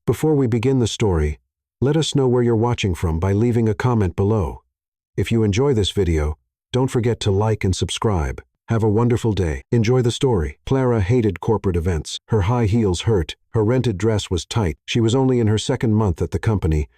Before we begin the story, let us know where you're watching from by leaving a comment below. If you enjoy this video, don't forget to like and subscribe. Have a wonderful day. Enjoy the story. Clara hated corporate events. Her high heels hurt. Her rented dress was tight. She was only in her second month at the company.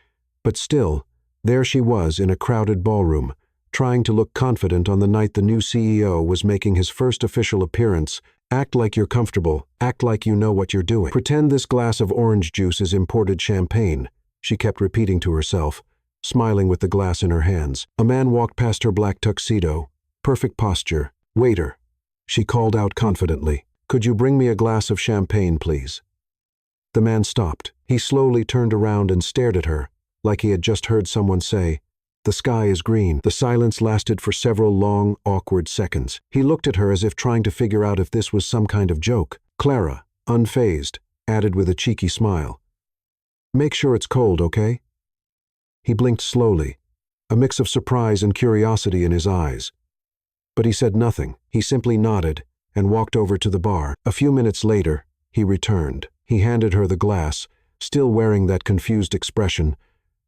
But still, there she was in a crowded ballroom, trying to look confident on the night the new CEO was making his first official appearance. Act like you're comfortable. Act like you know what you're doing. Pretend this glass of orange juice is imported champagne, she kept repeating to herself, smiling with the glass in her hands. A man walked past her black tuxedo. Perfect posture. Waiter, she called out confidently. Could you bring me a glass of champagne, please? The man stopped. He slowly turned around and stared at her, like he had just heard someone say, "The sky is green." The silence lasted for several long, awkward seconds. He looked at her as if trying to figure out if this was some kind of joke. Clara, unfazed, added with a cheeky smile, "Make sure it's cold, okay?" He blinked slowly, a mix of surprise and curiosity in his eyes. But he said nothing. He simply nodded and walked over to the bar. A few minutes later, he returned. He handed her the glass, still wearing that confused expression,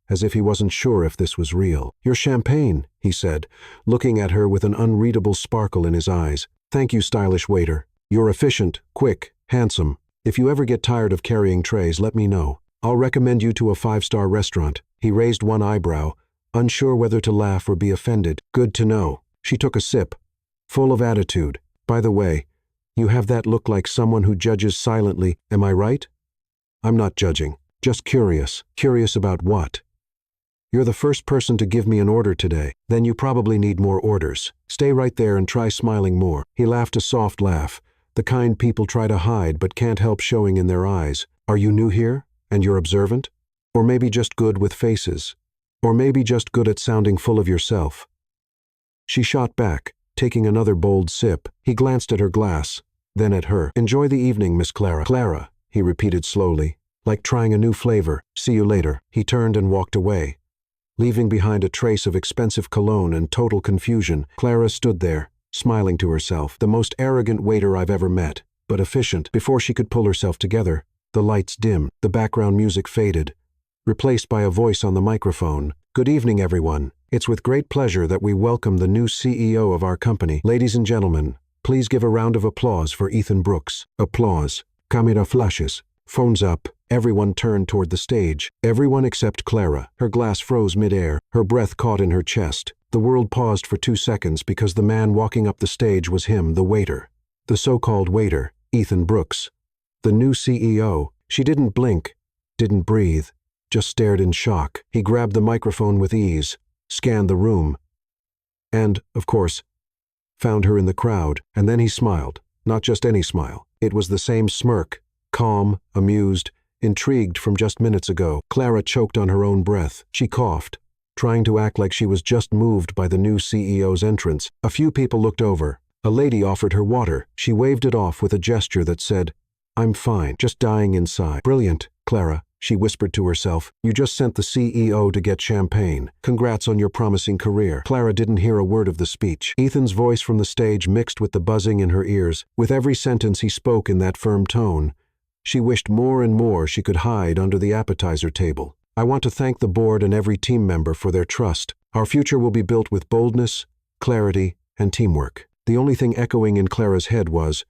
as if he wasn't sure if this was real. "Your champagne," he said, looking at her with an unreadable sparkle in his eyes. "Thank you, stylish waiter. You're efficient, quick, handsome. If you ever get tired of carrying trays, let me know. I'll recommend you to a 5-star restaurant." He raised one eyebrow, unsure whether to laugh or be offended. "Good to know." She took a sip, full of attitude. "By the way, you have that look like someone who judges silently, am I right?" "I'm not judging, just curious." "Curious about what?" "You're the first person to give me an order today. Then you probably need more orders. Stay right there and try smiling more." He laughed a soft laugh, the kind people try to hide but can't help showing in their eyes. "Are you new here, and you're observant? Or maybe just good with faces? Or maybe just good at sounding full of yourself?" She shot back, taking another bold sip. He glanced at her glass, then at her. "Enjoy the evening, Miss Clara." "Clara," he repeated slowly, like trying a new flavor. "See you later." He turned and walked away, leaving behind a trace of expensive cologne and total confusion. Clara stood there, smiling to herself. The most arrogant waiter I've ever met, but efficient. Before she could pull herself together, the lights dimmed, the background music faded, replaced by a voice on the microphone. "Good evening, everyone. It's with great pleasure that we welcome the new CEO of our company. Ladies and gentlemen, please give a round of applause for Ethan Brooks." Applause. Camera flashes. Phones up. Everyone turned toward the stage. Everyone except Clara. Her glass froze mid-air. Her breath caught in her chest. The world paused for 2 seconds because the man walking up the stage was him, the waiter. The so-called waiter, Ethan Brooks. The new CEO. She didn't blink, didn't breathe, just stared in shock. He grabbed the microphone with ease, scanned the room, and, of course, found her in the crowd. And then he smiled. Not just any smile. It was the same smirk, calm, amused, intrigued from just minutes ago. Clara choked on her own breath. She coughed, trying to act like she was just moved by the new CEO's entrance. A few people looked over. A lady offered her water. She waved it off with a gesture that said, "I'm fine, just dying inside." "Brilliant, Clara," she whispered to herself. "You just sent the CEO to get champagne. Congrats on your promising career." Clara didn't hear a word of the speech. Ethan's voice from the stage mixed with the buzzing in her ears. With every sentence he spoke in that firm tone, she wished more and more she could hide under the appetizer table. "I want to thank the board and every team member for their trust. Our future will be built with boldness, clarity, and teamwork." The only thing echoing in Clara's head was,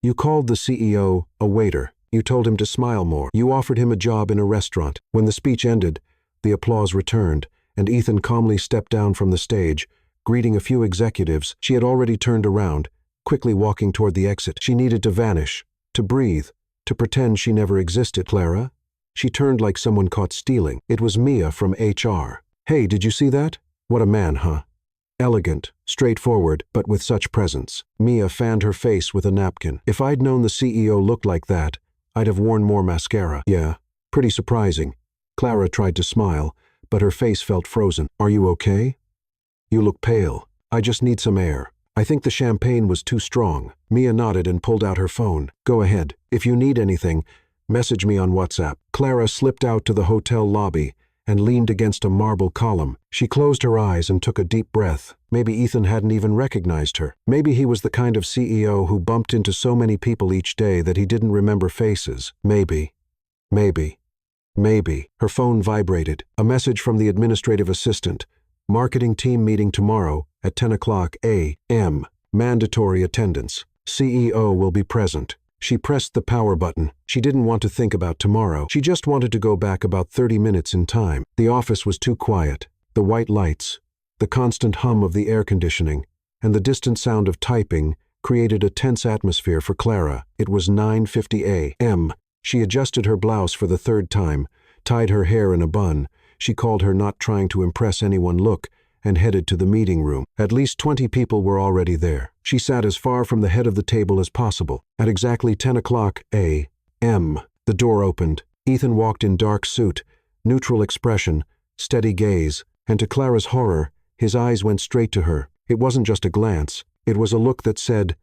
"You called the CEO a waiter. You told him to smile more. You offered him a job in a restaurant." When the speech ended, the applause returned, and Ethan calmly stepped down from the stage, greeting a few executives. She had already turned around, quickly walking toward the exit. She needed to vanish, to breathe, to pretend she never existed. "Clara?" She turned like someone caught stealing. It was Mia from HR. "Hey, did you see that? What a man, huh? Elegant, straightforward, but with such presence." Mia fanned her face with a napkin. "If I'd known the CEO looked like that, I'd have worn more mascara." "Yeah, pretty surprising." Clara tried to smile, but her face felt frozen. "Are you okay? You look pale." "I just need some air. I think the champagne was too strong." Mia nodded and pulled out her phone. "Go ahead. If you need anything, message me on WhatsApp." Clara slipped out to the hotel lobby and leaned against a marble column. She closed her eyes and took a deep breath. Maybe Ethan hadn't even recognized her. Maybe he was the kind of CEO who bumped into so many people each day that he didn't remember faces. Maybe. Maybe. Her phone vibrated. A message from the administrative assistant. Marketing team meeting tomorrow at 10 o'clock a.m. Mandatory attendance. CEO will be present. She pressed the power button. She didn't want to think about tomorrow. She just wanted to go back about 30 minutes in time. The office was too quiet. The white lights, the constant hum of the air conditioning, and the distant sound of typing created a tense atmosphere for Clara. It was 9:50 a.m. She adjusted her blouse for the third time, tied her hair in a bun. She called her not trying to impress anyone look and headed to the meeting room. At least 20 people were already there. She sat as far from the head of the table as possible. At exactly 10 o'clock a.m., the door opened. Ethan walked in dark suit, neutral expression, steady gaze, and to Clara's horror, his eyes went straight to her. It wasn't just a glance. It was a look that said,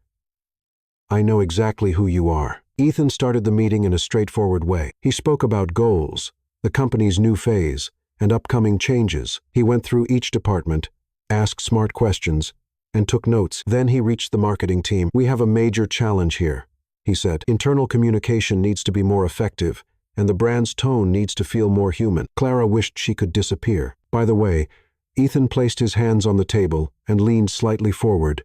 "I know exactly who you are." Ethan started the meeting in a straightforward way. He spoke about goals, the company's new phase, and upcoming changes. He went through each department, asked smart questions, and took notes. Then he reached the marketing team. "We have a major challenge here," he said. "Internal communication needs to be more effective, and the brand's tone needs to feel more human." Clara wished she could disappear. By the way, Ethan placed his hands on the table and leaned slightly forward.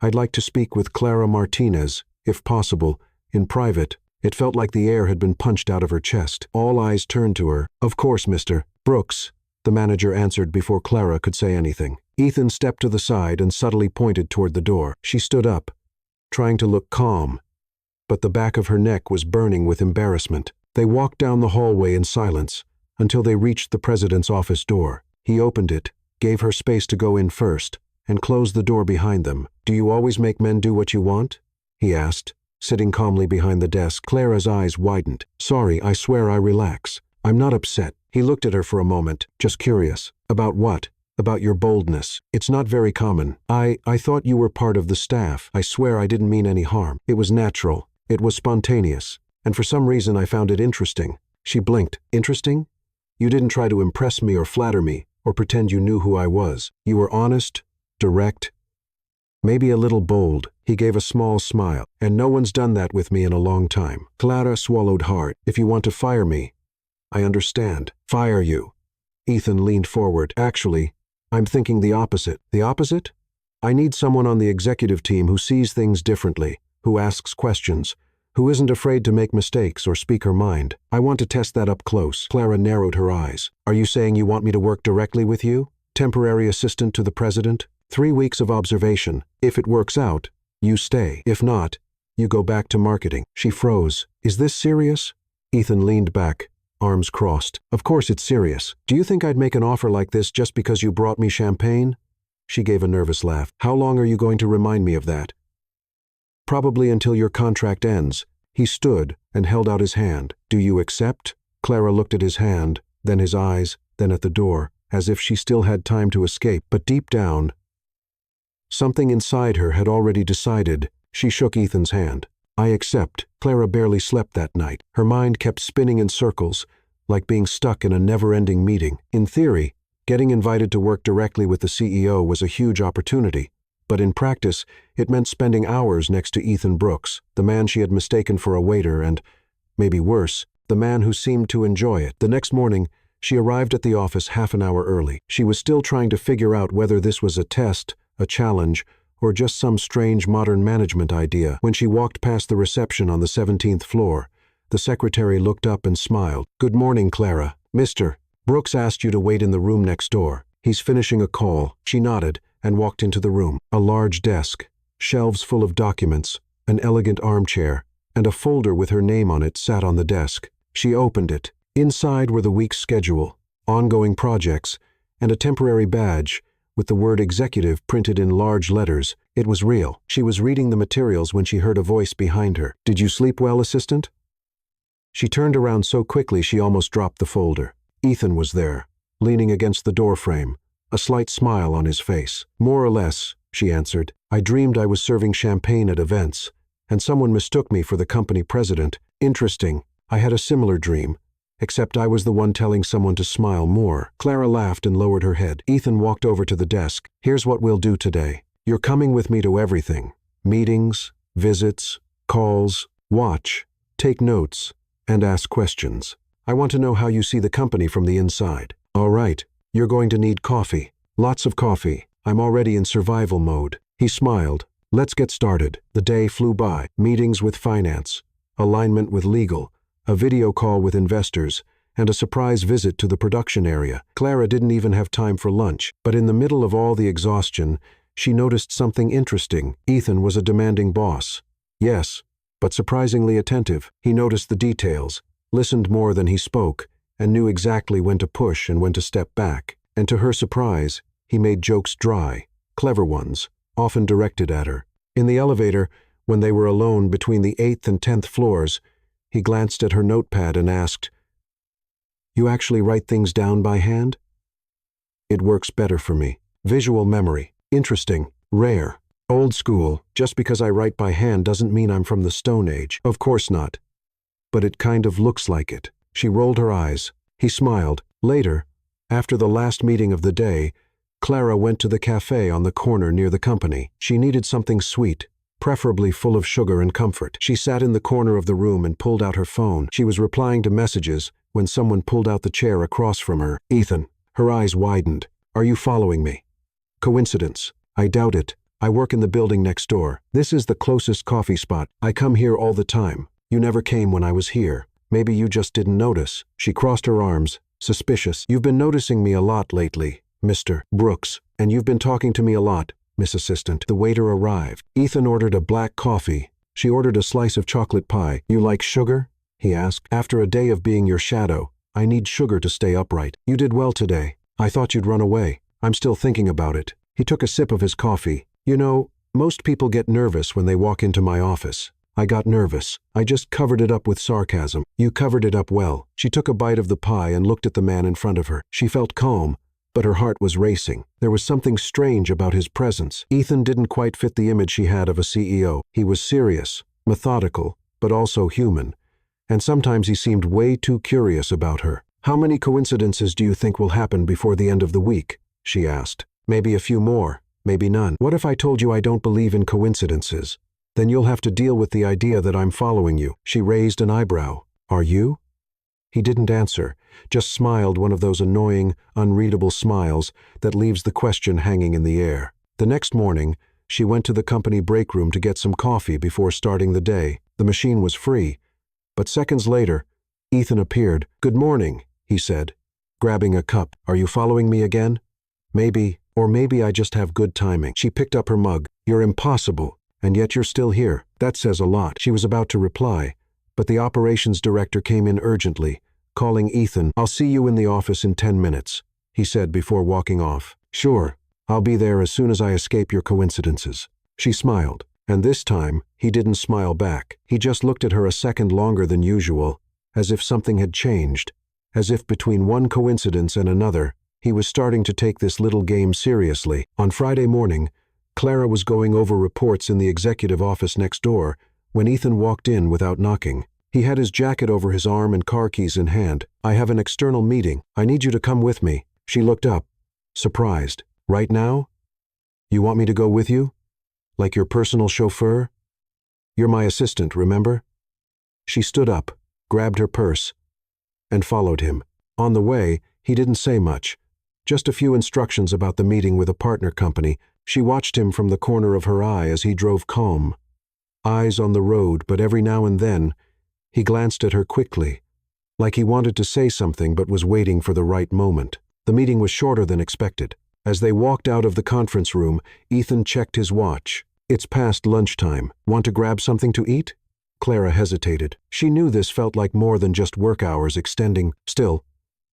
"I'd like to speak with Clara Martinez, if possible, in private." It felt like the air had been punched out of her chest. All eyes turned to her. "Of course, Mr. Brooks," the manager answered before Clara could say anything. Ethan stepped to the side and subtly pointed toward the door. She stood up, trying to look calm, but the back of her neck was burning with embarrassment. They walked down the hallway in silence until they reached the president's office door. He opened it, gave her space to go in first, and closed the door behind them. "Do you always make men do what you want?" he asked, sitting calmly behind the desk. Clara's eyes widened. "Sorry, I swear I relax. I'm not upset." He looked at her for a moment, just curious. "About what?" "About your boldness. It's not very common. I thought you were part of the staff. I swear I didn't mean any harm. It was natural. It was spontaneous. And for some reason I found it interesting." She blinked. "Interesting? You didn't try to impress me or flatter me, or pretend you knew who I was. You were honest, direct, maybe a little bold." He gave a small smile. "And no one's done that with me in a long time." Clara swallowed hard. "If you want to fire me, I understand." "Fire you?" Ethan leaned forward. "Actually, I'm thinking the opposite." "The opposite?" "I need someone on the executive team who sees things differently, who asks questions, who isn't afraid to make mistakes or speak her mind. I want to test that up close." Clara narrowed her eyes. "Are you saying you want me to work directly with you? Temporary assistant to the president? 3 weeks of observation. If it works out, you stay. If not, you go back to marketing." She froze. "Is this serious?" Ethan leaned back, arms crossed. "Of course it's serious. Do you think I'd make an offer like this just because you brought me champagne?" She gave a nervous laugh. "How long are you going to remind me of that?" "Probably until your contract ends." He stood and held out his hand. "Do you accept?" Clara looked at his hand, then his eyes, then at the door, as if she still had time to escape. But deep down, something inside her had already decided. She shook Ethan's hand. "I accept." Clara barely slept that night. Her mind kept spinning in circles, like being stuck in a never-ending meeting. In theory, getting invited to work directly with the CEO was a huge opportunity. But in practice, it meant spending hours next to Ethan Brooks, the man she had mistaken for a waiter and, maybe worse, the man who seemed to enjoy it. The next morning, she arrived at the office half an hour early. She was still trying to figure out whether this was a test, a challenge, or just some strange modern management idea. When she walked past the reception on the 17th floor, the secretary looked up and smiled. "Good morning, Clara. Mr. Brooks asked you to wait in the room next door. He's finishing a call." She nodded and walked into the room. A large desk, shelves full of documents, an elegant armchair, and a folder with her name on it sat on the desk. She opened it. Inside were the week's schedule, ongoing projects, and a temporary badge with the word executive printed in large letters. It was real. She was reading the materials when she heard a voice behind her. "Did you sleep well, assistant?" She turned around so quickly she almost dropped the folder. Ethan was there, leaning against the doorframe, a slight smile on his face. "More or less," she answered. "I dreamed I was serving champagne at events, and someone mistook me for the company president. Interesting. I had a similar dream, except I was the one telling someone to smile more." Clara laughed and lowered her head. Ethan walked over to the desk. "Here's what we'll do today. You're coming with me to everything. Meetings, visits, calls. Watch, take notes, and ask questions. I want to know how you see the company from the inside. All right, you're going to need coffee. Lots of coffee. I'm already in survival mode. He smiled. Let's get started. The day flew by. Meetings with finance, alignment with legal, a video call with investors, and a surprise visit to the production area. Clara didn't even have time for lunch, but in the middle of all the exhaustion, she noticed something interesting. Ethan was a demanding boss. Yes, but surprisingly attentive. He noticed the details, listened more than he spoke, and knew exactly when to push and when to step back. And to her surprise, he made jokes dry, clever ones, often directed at her. In the elevator, when they were alone between the 8th and 10th floors, he glanced at her notepad and asked, "You actually write things down by hand?" "It works better for me. Visual memory. Interesting. Rare. Old school. Just because I write by hand doesn't mean I'm from the Stone Age. Of course not. But it kind of looks like it." She rolled her eyes. He smiled. Later, after the last meeting of the day, Clara went to the cafe on the corner near the company. She needed something sweet, preferably full of sugar and comfort. She sat in the corner of the room and pulled out her phone. She was replying to messages when someone pulled out the chair across from her. "Ethan." Her eyes widened. "Are you following me?" "Coincidence. I doubt it. I work in the building next door. This is the closest coffee spot. I come here all the time. You never came when I was here. Maybe you just didn't notice." She crossed her arms, suspicious. "You've been noticing me a lot lately, Mr. Brooks, and you've been talking to me a lot, Miss Assistant." The waiter arrived. Ethan ordered a black coffee. She ordered a slice of chocolate pie. "You like sugar?" he asked. "After a day of being your shadow, I need sugar to stay upright." "You did well today. I thought you'd run away. I'm still thinking about it." He took a sip of his coffee. "You know, most people get nervous when they walk into my office. I got nervous. I just covered it up with sarcasm." "You covered it up well." She took a bite of the pie and looked at the man in front of her. She felt calm, but her heart was racing. There was something strange about his presence. Ethan didn't quite fit the image she had of a CEO. He was serious, methodical, but also human. And sometimes he seemed way too curious about her. "How many coincidences do you think will happen before the end of the week?" she asked. "Maybe a few more, maybe none." "What if I told you I don't believe in coincidences? Then you'll have to deal with the idea that I'm following you." She raised an eyebrow. "Are you?" He didn't answer, just smiled, one of those annoying, unreadable smiles that leaves the question hanging in the air. The next morning, she went to the company break room to get some coffee before starting the day. The machine was free. But seconds later, Ethan appeared. "Good morning," he said, grabbing a cup. "Are you following me again?" "Maybe, or maybe I just have good timing." She picked up her mug. "You're impossible, and yet you're still here. That says a lot." She was about to reply, but the operations director came in urgently, calling Ethan. "I'll see you in the office in 10 minutes, he said before walking off. "Sure, I'll be there as soon as I escape your coincidences." She smiled, and this time, he didn't smile back. He just looked at her a second longer than usual, as if something had changed, as if between one coincidence and another, he was starting to take this little game seriously. On Friday morning, Clara was going over reports in the executive office next door when Ethan walked in without knocking. He had his jacket over his arm and car keys in hand. "I have an external meeting. I need you to come with me." She looked up, surprised. "Right now? You want me to go with you? Like your personal chauffeur? You're my assistant, remember?" She stood up, grabbed her purse, and followed him. On the way, he didn't say much, just a few instructions about the meeting with a partner company. She watched him from the corner of her eye as he drove calm, eyes on the road, but every now and then, he glanced at her quickly, like he wanted to say something but was waiting for the right moment. The meeting was shorter than expected. As they walked out of the conference room, Ethan checked his watch. "It's past lunchtime. Want to grab something to eat?" Clara hesitated. She knew this felt like more than just work hours extending. Still,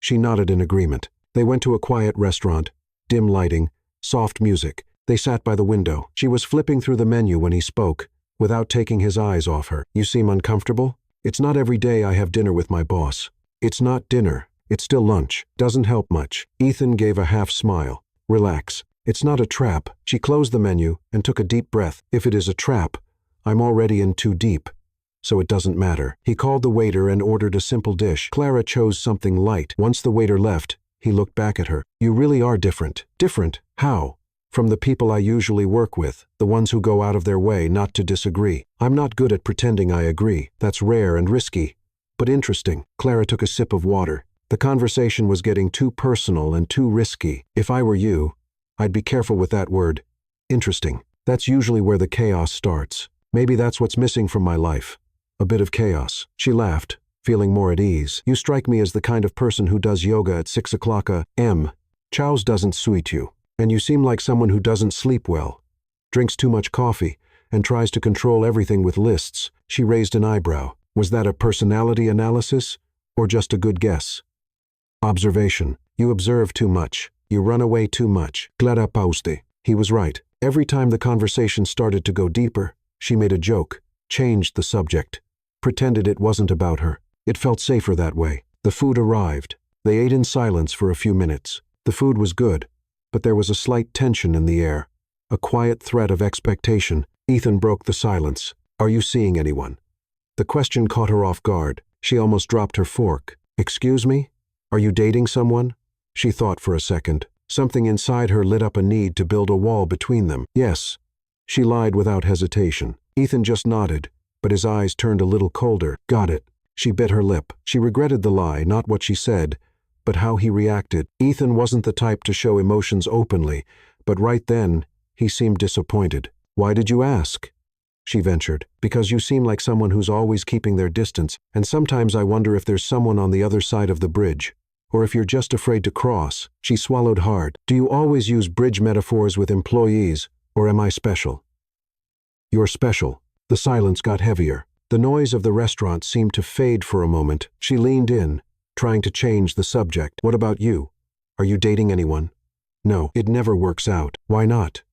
she nodded in agreement. They went to a quiet restaurant, dim lighting, soft music. They sat by the window. She was flipping through the menu when he spoke, without taking his eyes off her. "You seem uncomfortable?" "It's not every day I have dinner with my boss." "It's not dinner. It's still lunch. Doesn't help much." Ethan gave a half smile. "Relax. It's not a trap." She closed the menu and took a deep breath. "If it is a trap, I'm already in too deep, so it doesn't matter." He called the waiter and ordered a simple dish. Clara chose something light. Once the waiter left, he looked back at her. "You really are different." "Different? How?" "From the people I usually work with, the ones who go out of their way not to disagree. I'm not good at pretending I agree. That's rare and risky. but interesting. Clara took a sip of water. The conversation was getting too personal and too risky. If I were you, I'd be careful with that word. Interesting. That's usually where the chaos starts. Maybe that's what's missing from my life. A bit of chaos. She laughed, feeling more at ease. You strike me as the kind of person who does yoga at 6 o'clock a.m. Chow's doesn't suit you. And you seem like someone who doesn't sleep well, drinks too much coffee, and tries to control everything with lists. She raised an eyebrow. Was that a personality analysis, or just a good guess? Observation. You observe too much. You run away too much. Gleda pauste. He was right. Every time the conversation started to go deeper, she made a joke, changed the subject, pretended it wasn't about her. It felt safer that way. The food arrived. They ate in silence for a few minutes. The food was good, but there was a slight tension in the air, a quiet threat of expectation. Ethan broke the silence. Are you seeing anyone? The question caught her off guard. She almost dropped her fork. Excuse me? Are you dating someone? She thought for a second. Something inside her lit up a need to build a wall between them. Yes. She lied without hesitation. Ethan just nodded, but his eyes turned a little colder. Got it. She bit her lip. She regretted the lie, not what she said, but how he reacted. Ethan wasn't the type to show emotions openly, but right then, he seemed disappointed. Why did you ask? She ventured. Because you seem like someone who's always keeping their distance, and sometimes I wonder if there's someone on the other side of the bridge, or if you're just afraid to cross. She swallowed hard. Do you always use bridge metaphors with employees, or am I special? You're special. The silence got heavier. The noise of the restaurant seemed to fade for a moment. She leaned in, trying to change the subject. What about you? Are you dating anyone? No, it never works out. Why not?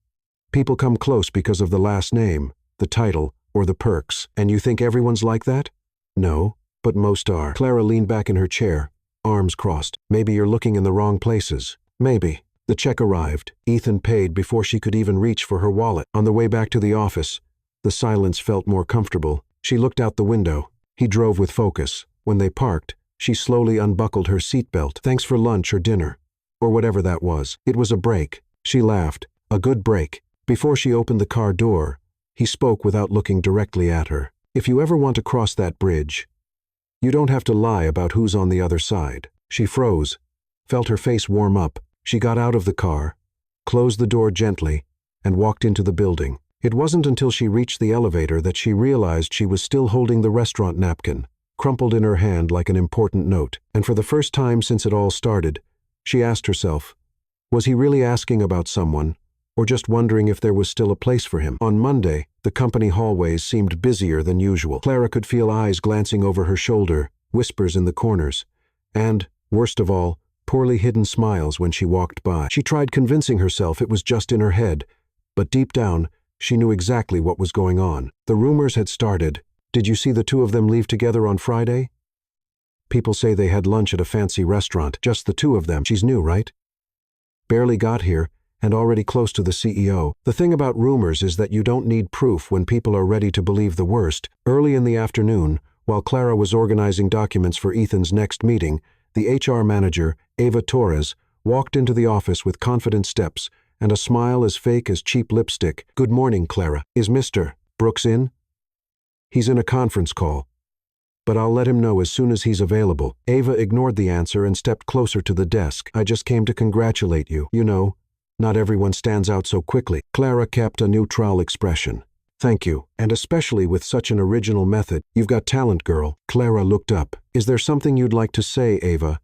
People come close because of the last name, the title, or the perks. And you think everyone's like that? No, but most are. Clara leaned back in her chair, arms crossed. Maybe you're looking in the wrong places. Maybe. The check arrived. Ethan paid before she could even reach for her wallet. On the way back to the office, the silence felt more comfortable. She looked out the window. He drove with focus. When they parked, she slowly unbuckled her seatbelt. Thanks for lunch or dinner, or whatever that was. It was a break. She laughed. A good break. Before she opened the car door, he spoke without looking directly at her. If you ever want to cross that bridge, you don't have to lie about who's on the other side. She froze, felt her face warm up. She got out of the car, closed the door gently, and walked into the building. It wasn't until she reached the elevator that she realized she was still holding the restaurant napkin, crumpled in her hand like an important note. And for the first time since it all started, she asked herself, was he really asking about someone, or just wondering if there was still a place for him? On Monday, the company hallways seemed busier than usual. Clara could feel eyes glancing over her shoulder, whispers in the corners, and, worst of all, poorly hidden smiles when she walked by. She tried convincing herself it was just in her head, but deep down, she knew exactly what was going on. The rumors had started. Did you see the two of them leave together on Friday? People say they had lunch at a fancy restaurant, just the two of them. She's new, right? Barely got here, and already close to the CEO. The thing about rumors is that you don't need proof when people are ready to believe the worst. Early in the afternoon, while Clara was organizing documents for Ethan's next meeting, the HR manager, Eva Torres, walked into the office with confident steps and a smile as fake as cheap lipstick. Good morning, Clara. Is Mr. Brooks in? He's in a conference call, but I'll let him know as soon as he's available. Eva ignored the answer and stepped closer to the desk. I just came to congratulate you. You know, not everyone stands out so quickly. Clara kept a neutral expression. Thank you, and especially with such an original method. You've got talent, girl. Clara looked up. Is there something you'd like to say, Eva?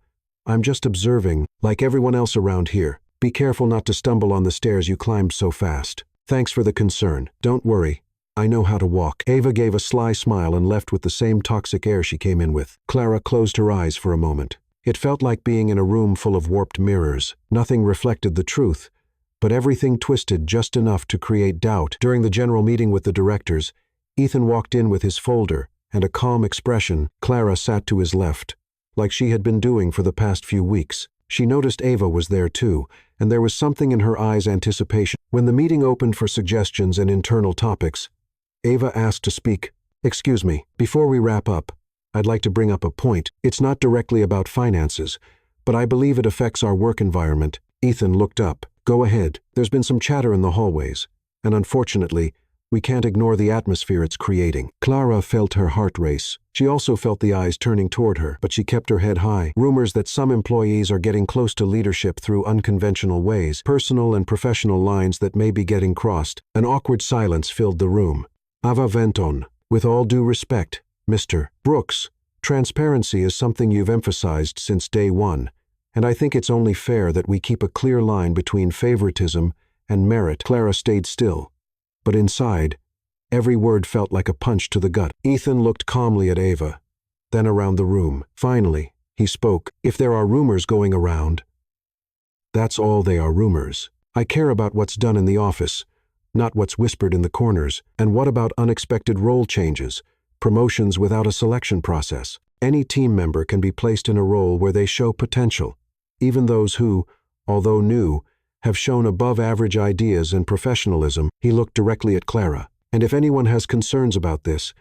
I'm just observing, like everyone else around here. Be careful not to stumble on the stairs you climbed so fast. Thanks for the concern. Don't worry. I know how to walk. Eva gave a sly smile and left with the same toxic air she came in with. Clara closed her eyes for a moment. It felt like being in a room full of warped mirrors. Nothing reflected the truth, but everything twisted just enough to create doubt. During the general meeting with the directors, Ethan walked in with his folder and a calm expression. Clara sat to his left, like she had been doing for the past few weeks. She noticed Eva was there too, and there was something in her eyes' anticipation. When the meeting opened for suggestions and internal topics, Eva asked to speak. Excuse me, before we wrap up, I'd like to bring up a point. It's not directly about finances, but I believe it affects our work environment. Ethan looked up. Go ahead. There's been some chatter in the hallways, and unfortunately, We can't ignore the atmosphere it's creating. Clara felt her heart race. She also felt the eyes turning toward her, but she kept her head high. Rumors that some employees are getting close to leadership through unconventional ways, personal and professional lines that may be getting crossed. An awkward silence filled the room. Ava went on. With all due respect, Mr. Brooks, transparency is something you've emphasized since day one, and I think it's only fair that we keep a clear line between favoritism and merit. Clara stayed still, but inside, every word felt like a punch to the gut. Ethan looked calmly at Ava, then around the room. Finally, he spoke. If there are rumors going around, that's all they are, rumors. I care about what's done in the office, not what's whispered in the corners. And what about unexpected role changes, promotions without a selection process? Any team member can be placed in a role where they show potential, even those who, although new, have shown above-average ideas and professionalism. He looked directly at Clara. And if anyone has concerns about this,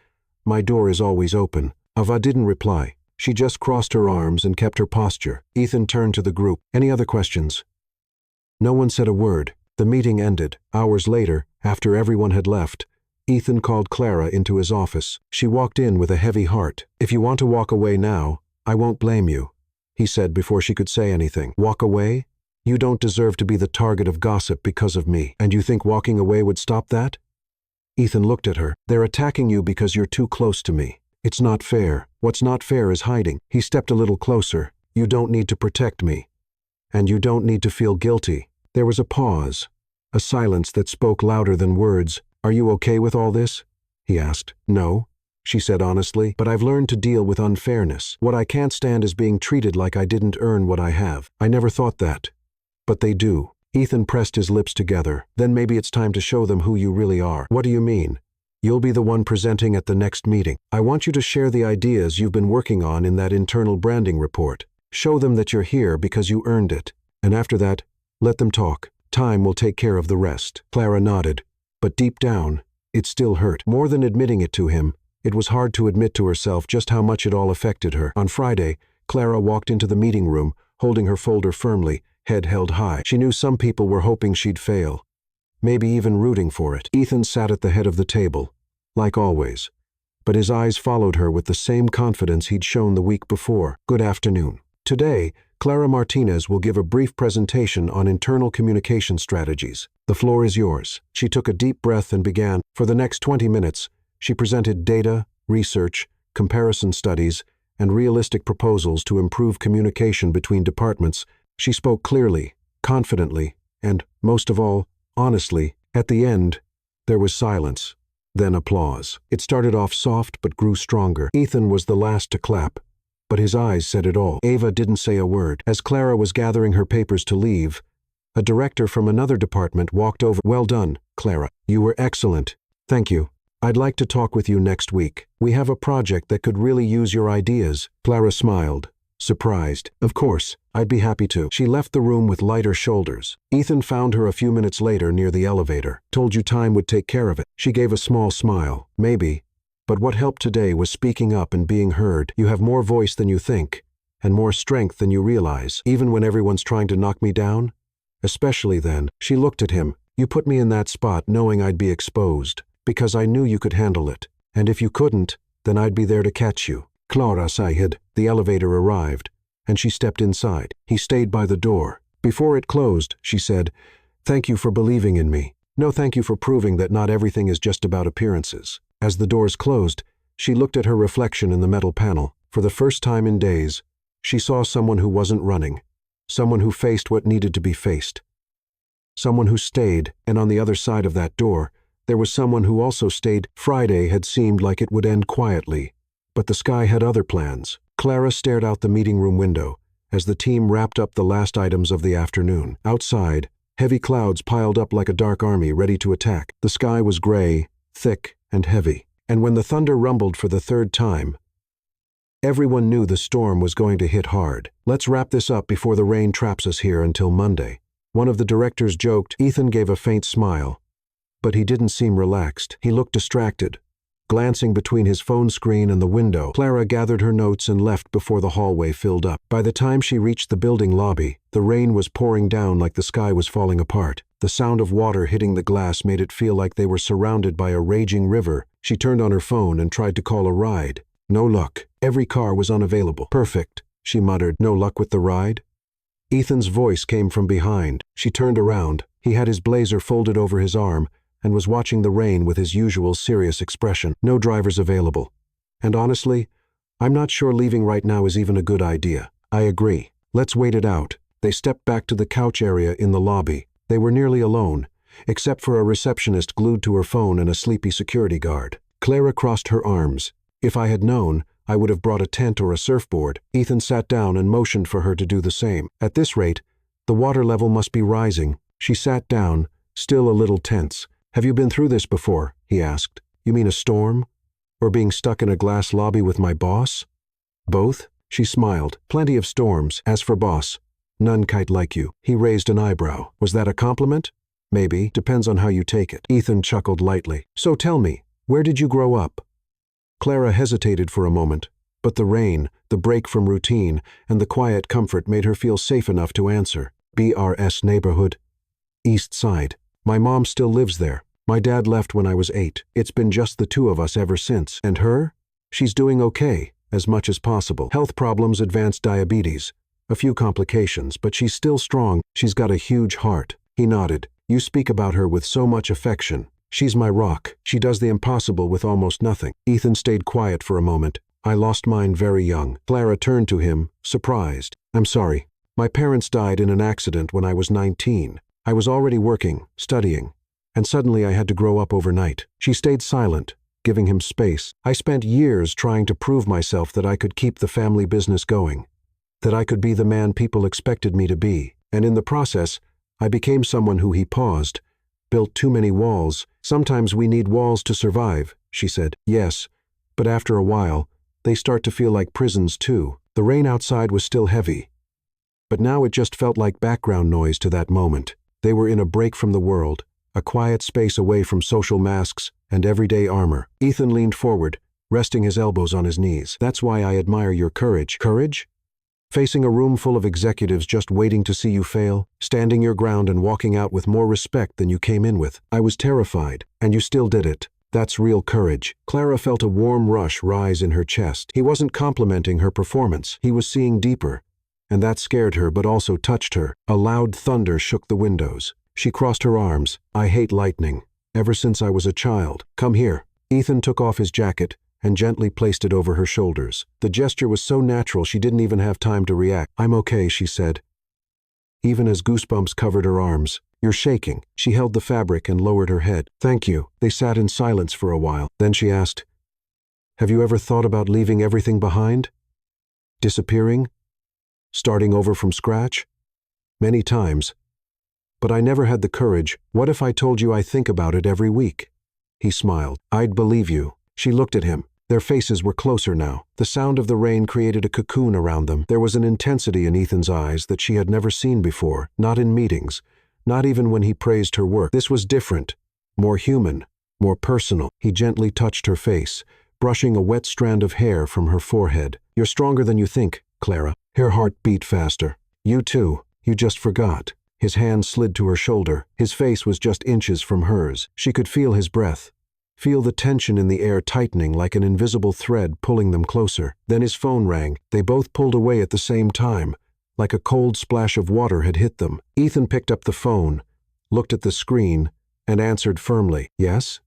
my door is always open. Ava didn't reply. She just crossed her arms and kept her posture. Ethan turned to the group. Any other questions? No one said a word. The meeting ended. Hours later, after everyone had left, Ethan called Clara into his office. She walked in with a heavy heart. If you want to walk away now, I won't blame you, he said before she could say anything. Walk away? You don't deserve to be the target of gossip because of me. And you think walking away would stop that? Ethan looked at her. They're attacking you because you're too close to me. It's not fair. What's not fair is hiding. He stepped a little closer. You don't need to protect me. And you don't need to feel guilty. There was a pause, a silence that spoke louder than words. Are you okay with all this? He asked. No, she said honestly, but I've learned to deal with unfairness. What I can't stand is being treated like I didn't earn what I have. I never thought that. But they do. Ethan pressed his lips together. Then maybe it's time to show them who you really are. What do you mean? You'll be the one presenting at the next meeting. I want you to share the ideas you've been working on in that internal branding report. Show them that you're here because you earned it. And after that, let them talk. Time will take care of the rest. Clara nodded. But deep down, it still hurt. More than admitting it to him, it was hard to admit to herself just how much it all affected her. On Friday, Clara walked into the meeting room, holding her folder firmly, head held high. She knew some people were hoping she'd fail, maybe even rooting for it. Ethan sat at the head of the table, like always, but his eyes followed her with the same confidence he'd shown the week before. Good afternoon. Today, Clara Martinez will give a brief presentation on internal communication strategies. The floor is yours. She took a deep breath and began. For the next 20 minutes, she presented data, research, comparison studies, and realistic proposals to improve communication between departments. She spoke clearly, confidently, and, most of all, honestly. At the end, there was silence, then applause. It started off soft but grew stronger. Ethan was the last to clap, but his eyes said it all. Ava didn't say a word. As Clara was gathering her papers to leave, a director from another department walked over. Well done, Clara. You were excellent. Thank you. I'd like to talk with you next week. We have a project that could really use your ideas. Clara smiled, surprised. Of course, I'd be happy to. She left the room with lighter shoulders. Ethan found her a few minutes later near the elevator. Told you time would take care of it. She gave a small smile. Maybe. But what helped today was speaking up and being heard. You have more voice than you think, and more strength than you realize, even when everyone's trying to knock me down. Especially then. She looked at him. You put me in that spot knowing I'd be exposed, because I knew you could handle it. And if you couldn't, then I'd be there to catch you. Clara sighed. The elevator arrived, and she stepped inside. He stayed by the door. Before it closed, she said, "Thank you for believing in me. No, thank you for proving that not everything is just about appearances." As the doors closed, she looked at her reflection in the metal panel. For the first time in days, she saw someone who wasn't running, someone who faced what needed to be faced, someone who stayed, and on the other side of that door, there was someone who also stayed. Friday had seemed like it would end quietly, but the sky had other plans. Clara stared out the meeting room window as the team wrapped up the last items of the afternoon. Outside, heavy clouds piled up like a dark army ready to attack. The sky was gray, thick, and heavy, and when the thunder rumbled for the third time, everyone knew the storm was going to hit hard. Let's wrap this up before the rain traps us here until Monday, one of the directors joked. Ethan gave a faint smile, but he didn't seem relaxed. He looked distracted, glancing between his phone screen and the window. Clara gathered her notes and left before the hallway filled up. By the time she reached the building lobby, the rain was pouring down like the sky was falling apart. The sound of water hitting the glass made it feel like they were surrounded by a raging river. She turned on her phone and tried to call a ride. No luck. Every car was unavailable. Perfect, she muttered. No luck with the ride? Ethan's voice came from behind. She turned around. He had his blazer folded over his arm and was watching the rain with his usual serious expression. No drivers available. And honestly, I'm not sure leaving right now is even a good idea. I agree. Let's wait it out. They stepped back to the couch area in the lobby. They were nearly alone, except for a receptionist glued to her phone and a sleepy security guard. Clara crossed her arms. If I had known, I would have brought a tent or a surfboard. Ethan sat down and motioned for her to do the same. At this rate, the water level must be rising. She sat down, still a little tense. Have you been through this before? He asked. You mean a storm? Or being stuck in a glass lobby with my boss? Both? She smiled. Plenty of storms. As for boss, none quite like you. He raised an eyebrow. Was that a compliment? Maybe. Depends on how you take it. Ethan chuckled lightly. So tell me, where did you grow up? Clara hesitated for a moment, but the rain, the break from routine, and the quiet comfort made her feel safe enough to answer. BRS neighborhood. East Side. My mom still lives there. My dad left when I was 8. It's been just the two of us ever since. And her? She's doing okay, as much as possible. Health problems, advanced diabetes. A few complications, but she's still strong. She's got a huge heart. He nodded. You speak about her with so much affection. She's my rock. She does the impossible with almost nothing. Ethan stayed quiet for a moment. I lost mine very young. Clara turned to him, surprised. I'm sorry. My parents died in an accident when I was 19. I was already working, studying, and suddenly I had to grow up overnight. She stayed silent, giving him space. I spent years trying to prove myself that I could keep the family business going, that I could be the man people expected me to be, and in the process, I became someone who he paused, built too many walls. Sometimes we need walls to survive, she said. Yes, but after a while, they start to feel like prisons too. The rain outside was still heavy, but now it just felt like background noise to that moment. They were in a break from the world, a quiet space away from social masks and everyday armor. Ethan leaned forward, resting his elbows on his knees. That's why I admire your courage. Courage? Facing a room full of executives just waiting to see you fail, standing your ground and walking out with more respect than you came in with. I was terrified, and you still did it. That's real courage. Clara felt a warm rush rise in her chest. He wasn't complimenting her performance. He was seeing deeper. And that scared her but also touched her. A loud thunder shook the windows. She crossed her arms. I hate lightning. Ever since I was a child. Come here. Ethan took off his jacket and gently placed it over her shoulders. The gesture was so natural she didn't even have time to react. I'm okay, she said, even as goosebumps covered her arms. You're shaking. She held the fabric and lowered her head. Thank you. They sat in silence for a while. Then she asked, have you ever thought about leaving everything behind? Disappearing? Starting over from scratch? Many times. But I never had the courage. What if I told you I think about it every week? He smiled. I'd believe you. She looked at him. Their faces were closer now. The sound of the rain created a cocoon around them. There was an intensity in Ethan's eyes that she had never seen before, not in meetings, not even when he praised her work. This was different, more human, more personal. He gently touched her face, brushing a wet strand of hair from her forehead. You're stronger than you think, Clara. Her heart beat faster. You too. You just forgot. His hand slid to her shoulder. His face was just inches from hers. She could feel his breath. Feel the tension in the air tightening like an invisible thread pulling them closer. Then his phone rang. They both pulled away at the same time, like a cold splash of water had hit them. Ethan picked up the phone, looked at the screen, and answered firmly. Yes?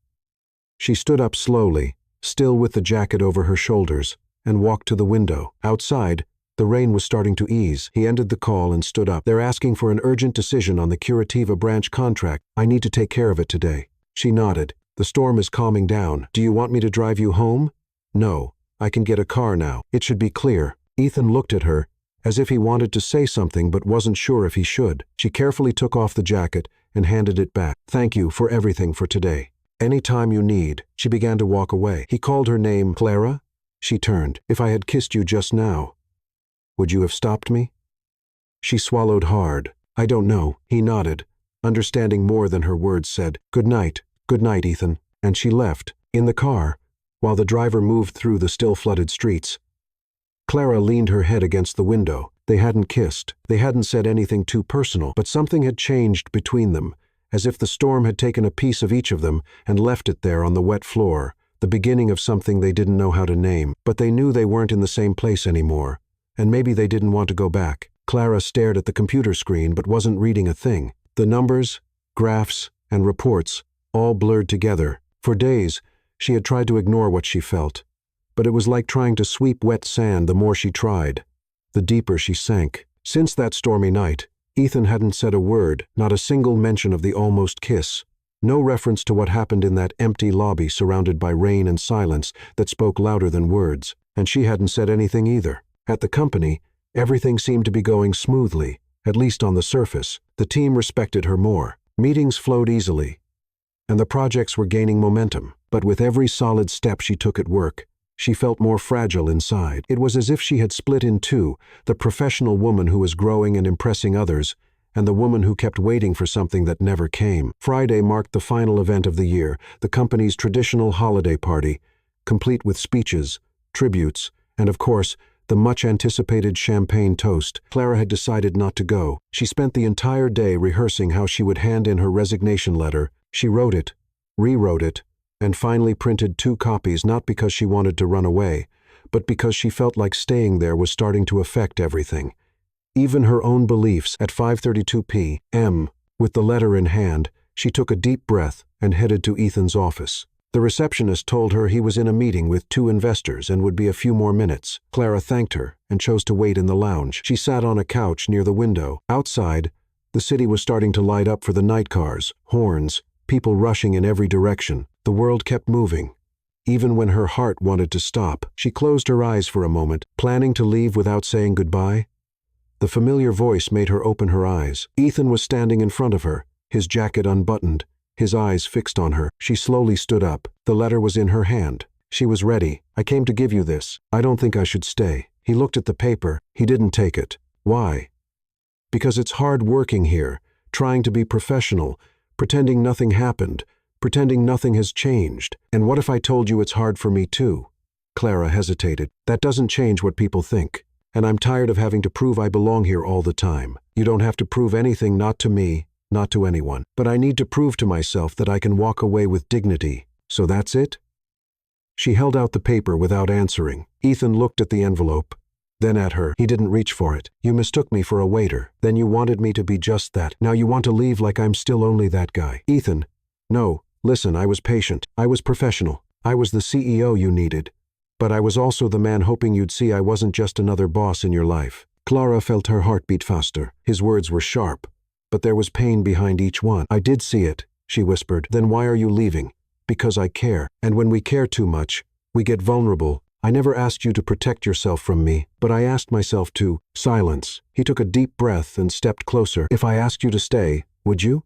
She stood up slowly, still with the jacket over her shoulders, and walked to the window. Outside, the rain was starting to ease. He ended the call and stood up. They're asking for an urgent decision on the Curativa branch contract. I need to take care of it today. She nodded. The storm is calming down. Do you want me to drive you home? No, I can get a car now. It should be clear. Ethan looked at her, as if he wanted to say something but wasn't sure if he should. She carefully took off the jacket and handed it back. Thank you for everything for today. Any time you need. She began to walk away. He called her name. Clara? She turned. If I had kissed you just now, would you have stopped me? She swallowed hard. I don't know. He nodded, understanding more than her words said. Good night, Ethan. And she left. In the car, while the driver moved through the still flooded streets. Clara leaned her head against the window. They hadn't kissed. They hadn't said anything too personal, but something had changed between them, as if the storm had taken a piece of each of them and left it there on the wet floor, the beginning of something they didn't know how to name. But they knew they weren't in the same place anymore, and maybe they didn't want to go back. Clara stared at the computer screen but wasn't reading a thing. The numbers, graphs, and reports all blurred together. For days, she had tried to ignore what she felt, but it was like trying to sweep wet sand. The more she tried, the deeper she sank. Since that stormy night, Ethan hadn't said a word, not a single mention of the almost kiss. No reference to what happened in that empty lobby surrounded by rain and silence that spoke louder than words. And she hadn't said anything either. At the company, everything seemed to be going smoothly, at least on the surface. The team respected her more. Meetings flowed easily, and the projects were gaining momentum. But with every solid step she took at work, she felt more fragile inside. It was as if she had split in two, the professional woman who was growing and impressing others, and the woman who kept waiting for something that never came. Friday marked the final event of the year, the company's traditional holiday party, complete with speeches, tributes, and of course, the much-anticipated champagne toast. Clara had decided not to go. She spent the entire day rehearsing how she would hand in her resignation letter. She wrote it, rewrote it, and finally printed 2 copies, not because she wanted to run away, but because she felt like staying there was starting to affect everything. Even her own beliefs. At 5:32 p.m., with the letter in hand, she took a deep breath and headed to Ethan's office. The receptionist told her he was in a meeting with 2 investors and would be a few more minutes. Clara thanked her and chose to wait in the lounge. She sat on a couch near the window. Outside, the city was starting to light up for the night cars, horns, people rushing in every direction. The world kept moving, even when her heart wanted to stop. She closed her eyes for a moment, planning to leave without saying goodbye. The familiar voice made her open her eyes. Ethan was standing in front of her, his jacket unbuttoned, his eyes fixed on her. She slowly stood up. The letter was in her hand. She was ready. "I came to give you this. I don't think I should stay." He looked at the paper. He didn't take it. "Why?" "Because it's hard working here, trying to be professional, pretending nothing happened, pretending nothing has changed. And what if I told you it's hard for me too?" Clara hesitated. "That doesn't change what people think. And I'm tired of having to prove I belong here all the time." "You don't have to prove anything, not to me, not to anyone. But I need to prove to myself that I can walk away with dignity. So that's it?" She held out the paper without answering. Ethan looked at the envelope, then at her. He didn't reach for it. "You mistook me for a waiter. Then you wanted me to be just that. Now you want to leave like I'm still only that guy." "Ethan, no. Listen, I was patient. I was professional. I was the CEO you needed. But I was also the man hoping you'd see I wasn't just another boss in your life." Clara felt her heart beat faster. His words were sharp, but there was pain behind each one. "I did see it," she whispered. "Then why are you leaving?" "Because I care. And when we care too much, we get vulnerable. I never asked you to protect yourself from me, but I asked myself to." Silence. He took a deep breath and stepped closer. "If I asked you to stay, would you?"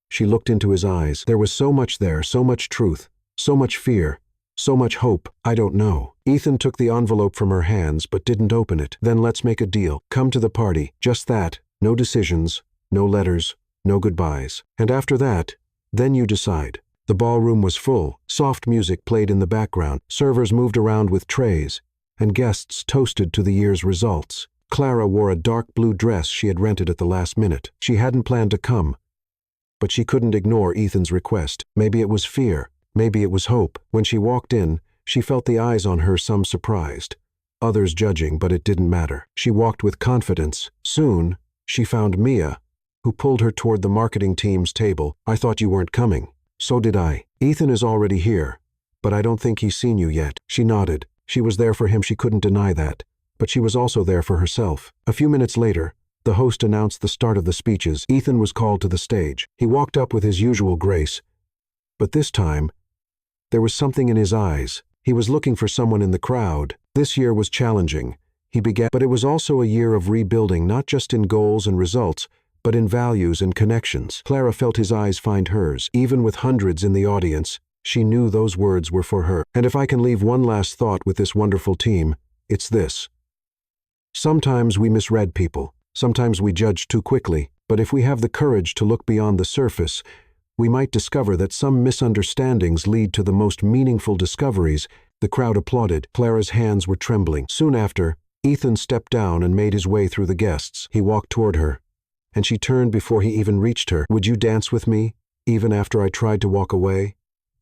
She looked into his eyes. There was so much there, so much truth, so much fear, so much hope. "I don't know." Ethan took the envelope from her hands but didn't open it. "Then let's make a deal. Come to the party. Just that. No decisions, no letters, no goodbyes. And after that, then you decide." The ballroom was full. Soft music played in the background. Servers moved around with trays, and guests toasted to the year's results. Clara wore a dark blue dress she had rented at the last minute. She hadn't planned to come, but she couldn't ignore Ethan's request. Maybe it was fear, maybe it was hope. When she walked in, she felt the eyes on her, some surprised, others judging, but it didn't matter. She walked with confidence. Soon, she found Mia, who pulled her toward the marketing team's table. "I thought you weren't coming." "So did I. Ethan is already here, but I don't think he's seen you yet." She nodded. She was there for him, she couldn't deny that, but she was also there for herself. A few minutes later, the host announced the start of the speeches. Ethan was called to the stage. He walked up with his usual grace, but this time, there was something in his eyes. He was looking for someone in the crowd. This year was challenging. But it was also a year of rebuilding, not just in goals and results, but in values and connections. Clara felt his eyes find hers. Even with hundreds in the audience, she knew those words were for her. "And if I can leave one last thought with this wonderful team, it's this. Sometimes we misread people. Sometimes we judge too quickly. But if we have the courage to look beyond the surface, we might discover that some misunderstandings lead to the most meaningful discoveries The crowd applauded. Clara's hands were trembling. Soon after, Ethan stepped down and made his way through the guests. He walked toward her, and she turned before he even reached her. "Would you dance with me, even after I tried to walk away?"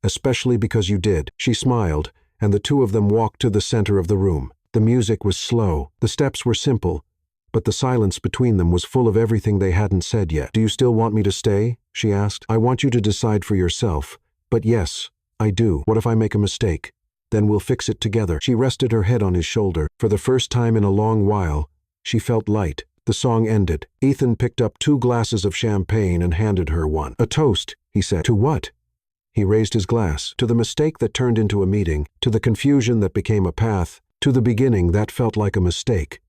"Especially because you did." She smiled, and the two of them walked to the center of the room. The music was slow. The steps were simple, but the silence between them was full of everything they hadn't said yet. "Do you still want me to stay?" she asked. "I want you to decide for yourself. But yes, I do. What if I make a mistake? Then we'll fix it together." She rested her head on his shoulder. For the first time in a long while, she felt light. The song ended. Ethan picked up 2 glasses of champagne and handed her one. "A toast," he said. "To what?" He raised his glass. "To the mistake that turned into a meeting, to the confusion that became a path, to the beginning that felt like a mistake.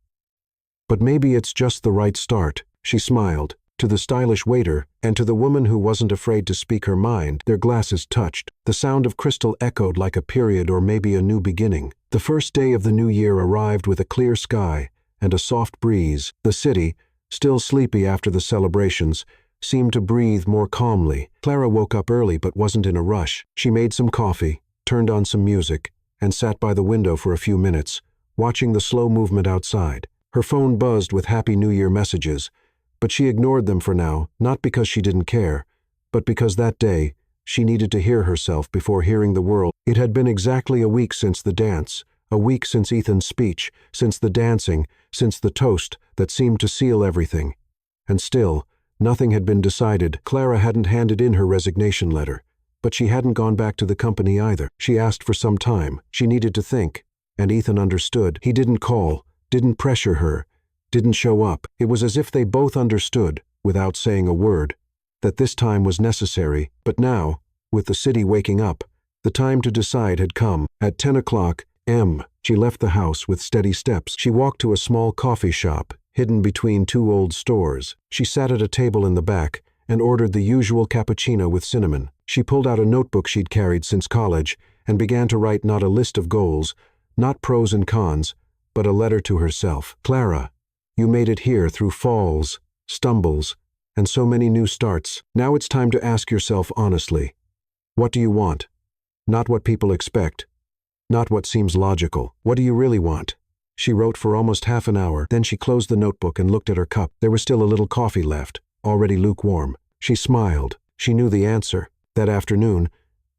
But maybe it's just the right start." She smiled. To the stylish waiter, and to the woman who wasn't afraid to speak her mind, their glasses touched. The sound of crystal echoed like a period or maybe a new beginning. The first day of the new year arrived with a clear sky and a soft breeze. The city, still sleepy after the celebrations, seemed to breathe more calmly. Clara woke up early but wasn't in a rush. She made some coffee, turned on some music, and sat by the window for a few minutes, watching the slow movement outside. Her phone buzzed with Happy New Year messages, but she ignored them for now, not because she didn't care, but because that day, she needed to hear herself before hearing the world. It had been exactly a week since the dance, a week since Ethan's speech, since the dancing, since the toast that seemed to seal everything. And still, nothing had been decided. Clara hadn't handed in her resignation letter, but she hadn't gone back to the company either. She asked for some time. She needed to think, and Ethan understood. He didn't call, didn't pressure her, didn't show up. It was as if they both understood, without saying a word, that this time was necessary. But now, with the city waking up, the time to decide had come. At 10 o'clock, she left the house with steady steps. She walked to a small coffee shop, hidden between 2 old stores. She sat at a table in the back and ordered the usual cappuccino with cinnamon. She pulled out a notebook she'd carried since college and began to write not a list of goals, not pros and cons, but a letter to herself. "Clara, you made it here through falls, stumbles, and so many new starts. Now it's time to ask yourself honestly, what do you want? Not what people expect, not what seems logical. What do you really want?" She wrote for almost half an hour, then she closed the notebook and looked at her cup. There was still a little coffee left, already lukewarm. She smiled. She knew the answer. That afternoon,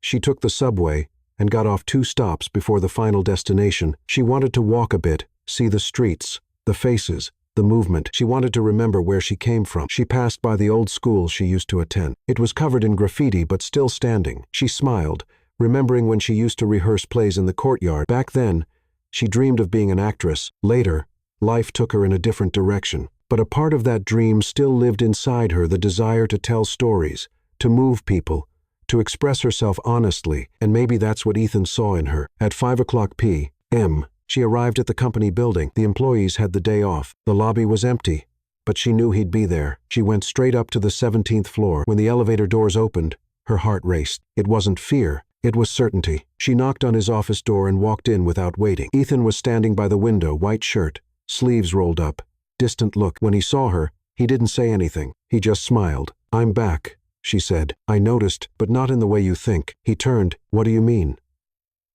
she took the subway and got off 2 stops before the final destination. She wanted to walk a bit, see the streets, the faces, the movement. She wanted to remember where she came from. She passed by the old school she used to attend. It was covered in graffiti but still standing. She smiled, remembering when she used to rehearse plays in the courtyard. Back then, she dreamed of being an actress. Later, life took her in a different direction. But a part of that dream still lived inside her, the desire to tell stories, to move people, to express herself honestly, and maybe that's what Ethan saw in her. At 5 o'clock p.m., she arrived at the company building. The employees had the day off. The lobby was empty, but she knew he'd be there. She went straight up to the 17th floor. When the elevator doors opened, her heart raced. It wasn't fear. It was certainty. She knocked on his office door and walked in without waiting. Ethan was standing by the window, white shirt, sleeves rolled up, distant look. When he saw her, he didn't say anything. He just smiled. "I'm back," she said. "I noticed, but not in the way you think." He turned. "What do you mean?"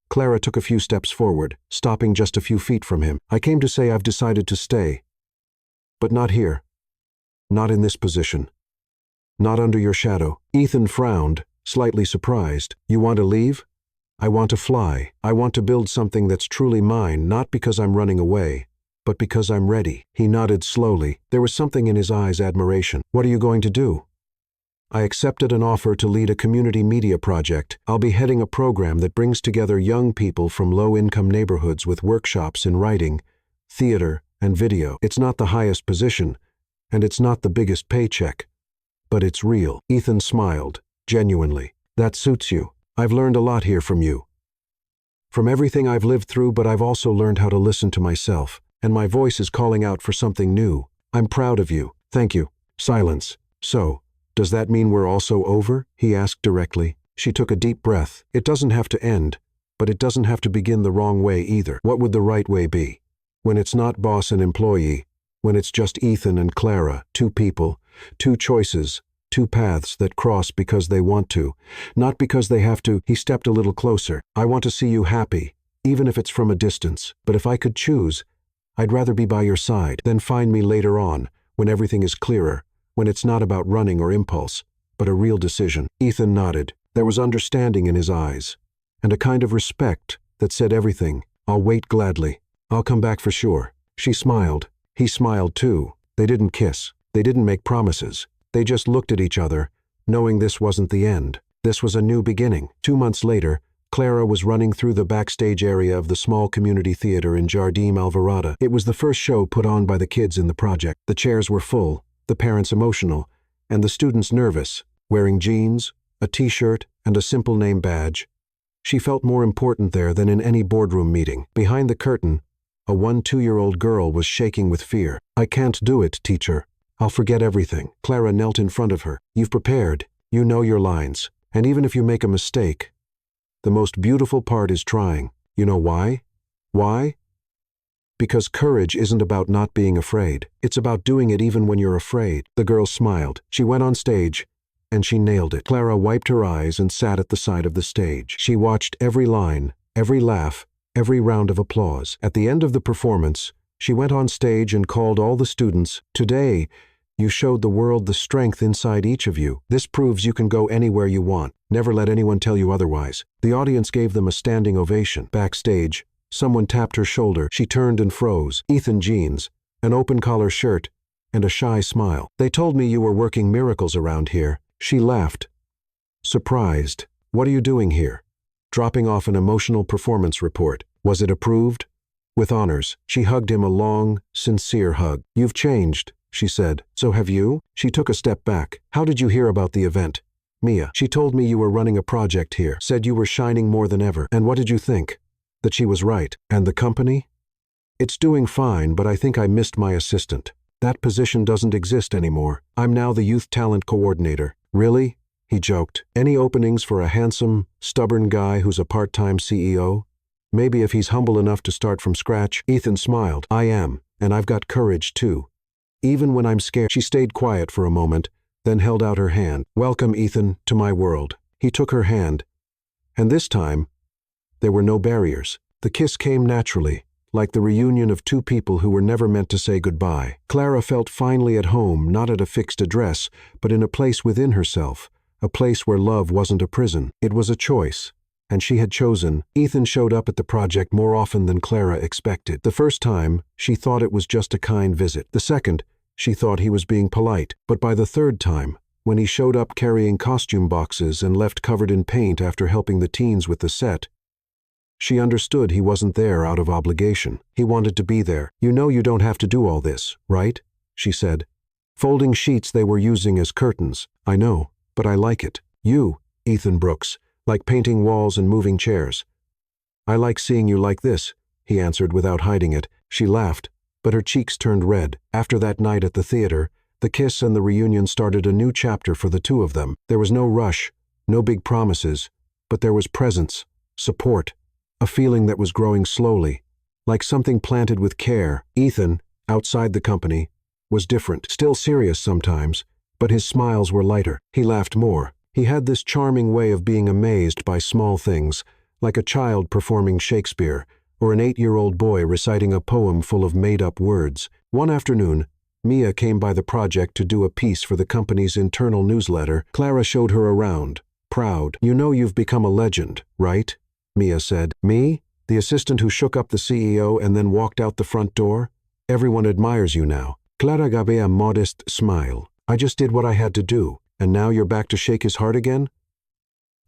Clara took a few steps forward, stopping just a few feet from him. "I came to say I've decided to stay. But not here. Not in this position. Not under your shadow." Ethan frowned, slightly surprised. "You want to leave?" "I want to fly. I want to build something that's truly mine, not because I'm running away, but because I'm ready." He nodded slowly. There was something in his eyes, admiration. "What are you going to do?" "I accepted an offer to lead a community media project. I'll be heading a program that brings together young people from low-income neighborhoods with workshops in writing, theater, and video. It's not the highest position, and it's not the biggest paycheck, but it's real." Ethan smiled, genuinely. "That suits you. I've learned a lot here from you. From everything I've lived through, but I've also learned how to listen to myself, and my voice is calling out for something new. I'm proud of you." "Thank you." Silence. "So, does that mean we're also over?" he asked directly. She took a deep breath. "It doesn't have to end, but it doesn't have to begin the wrong way either." What would the right way be? When it's not boss and employee, when it's just Ethan and Clara, 2 people, 2 choices, 2 paths that cross because they want to, not because they have to. He stepped a little closer. "I want to see you happy, even if it's from a distance. But if I could choose, I'd rather be by your side than find me later on, when everything is clearer, when it's not about running or impulse, but a real decision." Ethan nodded. There was understanding in his eyes, and a kind of respect that said everything. "I'll wait gladly. I'll come back for sure." She smiled. He smiled too. They didn't kiss. They didn't make promises. They just looked at each other, knowing this wasn't the end. This was a new beginning. 2 months later, Clara was running through the backstage area of the small community theater in Jardim Alvorada. It was the first show put on by the kids in the project. The chairs were full, the parents emotional, and the students nervous, wearing jeans, a t-shirt, and a simple name badge. She felt more important there than in any boardroom meeting. Behind the curtain, a 1-2-year-old girl was shaking with fear. "I can't do it, teacher. I'll forget everything." Clara knelt in front of her. "You've prepared. You know your lines. And even if you make a mistake, the most beautiful part is trying. You know why? Why? Because courage isn't about not being afraid. It's about doing it even when you're afraid." The girl smiled. She went on stage, and she nailed it. Clara wiped her eyes and sat at the side of the stage. She watched every line, every laugh, every round of applause. At the end of the performance, she went on stage and called all the students. "Today, you showed the world the strength inside each of you. This proves you can go anywhere you want. Never let anyone tell you otherwise." The audience gave them a standing ovation. Backstage, someone tapped her shoulder. She turned and froze. Ethan jeans, an open-collar shirt, and a shy smile. "They told me you were working miracles around here." She laughed, surprised. "What are you doing here?" "Dropping off an emotional performance report." "Was it approved?" "With honors." She hugged him, a long, sincere hug. "You've changed," she said. "So have you?" She took a step back. "How did you hear about the event?" "Mia. She told me you were running a project here, said you were shining more than ever." "And what did you think?" "That she was right." "And the company?" "It's doing fine, but I think I missed my assistant. That position doesn't exist anymore. I'm now the youth talent coordinator." "Really?" he joked. "Any openings for a handsome, stubborn guy who's a part-time CEO? Maybe if he's humble enough to start from scratch." Ethan smiled. "I am, and I've got courage too. Even when I'm scared." She stayed quiet for a moment, then held out her hand. "Welcome, Ethan, to my world." He took her hand, and this time, there were no barriers. The kiss came naturally, like the reunion of two people who were never meant to say goodbye. Clara felt finally at home, not at a fixed address, but in a place within herself, a place where love wasn't a prison. It was a choice, and she had chosen. Ethan showed up at the project more often than Clara expected. The first time, she thought it was just a kind visit. The second, she thought he was being polite. But by the third time, when he showed up carrying costume boxes and left covered in paint after helping the teens with the set, she understood he wasn't there out of obligation. He wanted to be there. "You know you don't have to do all this, right?" she said. "Folding sheets they were using as curtains. I know, but I like it. You, Ethan Brooks, like painting walls and moving chairs." "I like seeing you like this," he answered without hiding it. She laughed, but her cheeks turned red. After that night at the theater, the kiss and the reunion started a new chapter for the two of them. There was no rush, no big promises, but there was presence, support, a feeling that was growing slowly, like something planted with care. Ethan, outside the company, was different, still serious sometimes, but his smiles were lighter. He laughed more. He had this charming way of being amazed by small things, like a child performing Shakespeare, or an 8-year-old boy reciting a poem full of made-up words. One afternoon, Mia came by the project to do a piece for the company's internal newsletter. Clara showed her around, proud. "You know you've become a legend, right?" Mia said. "Me? The assistant who shook up the CEO and then walked out the front door? Everyone admires you now." Clara gave a modest smile. "I just did what I had to do, and now you're back to shake his heart again?"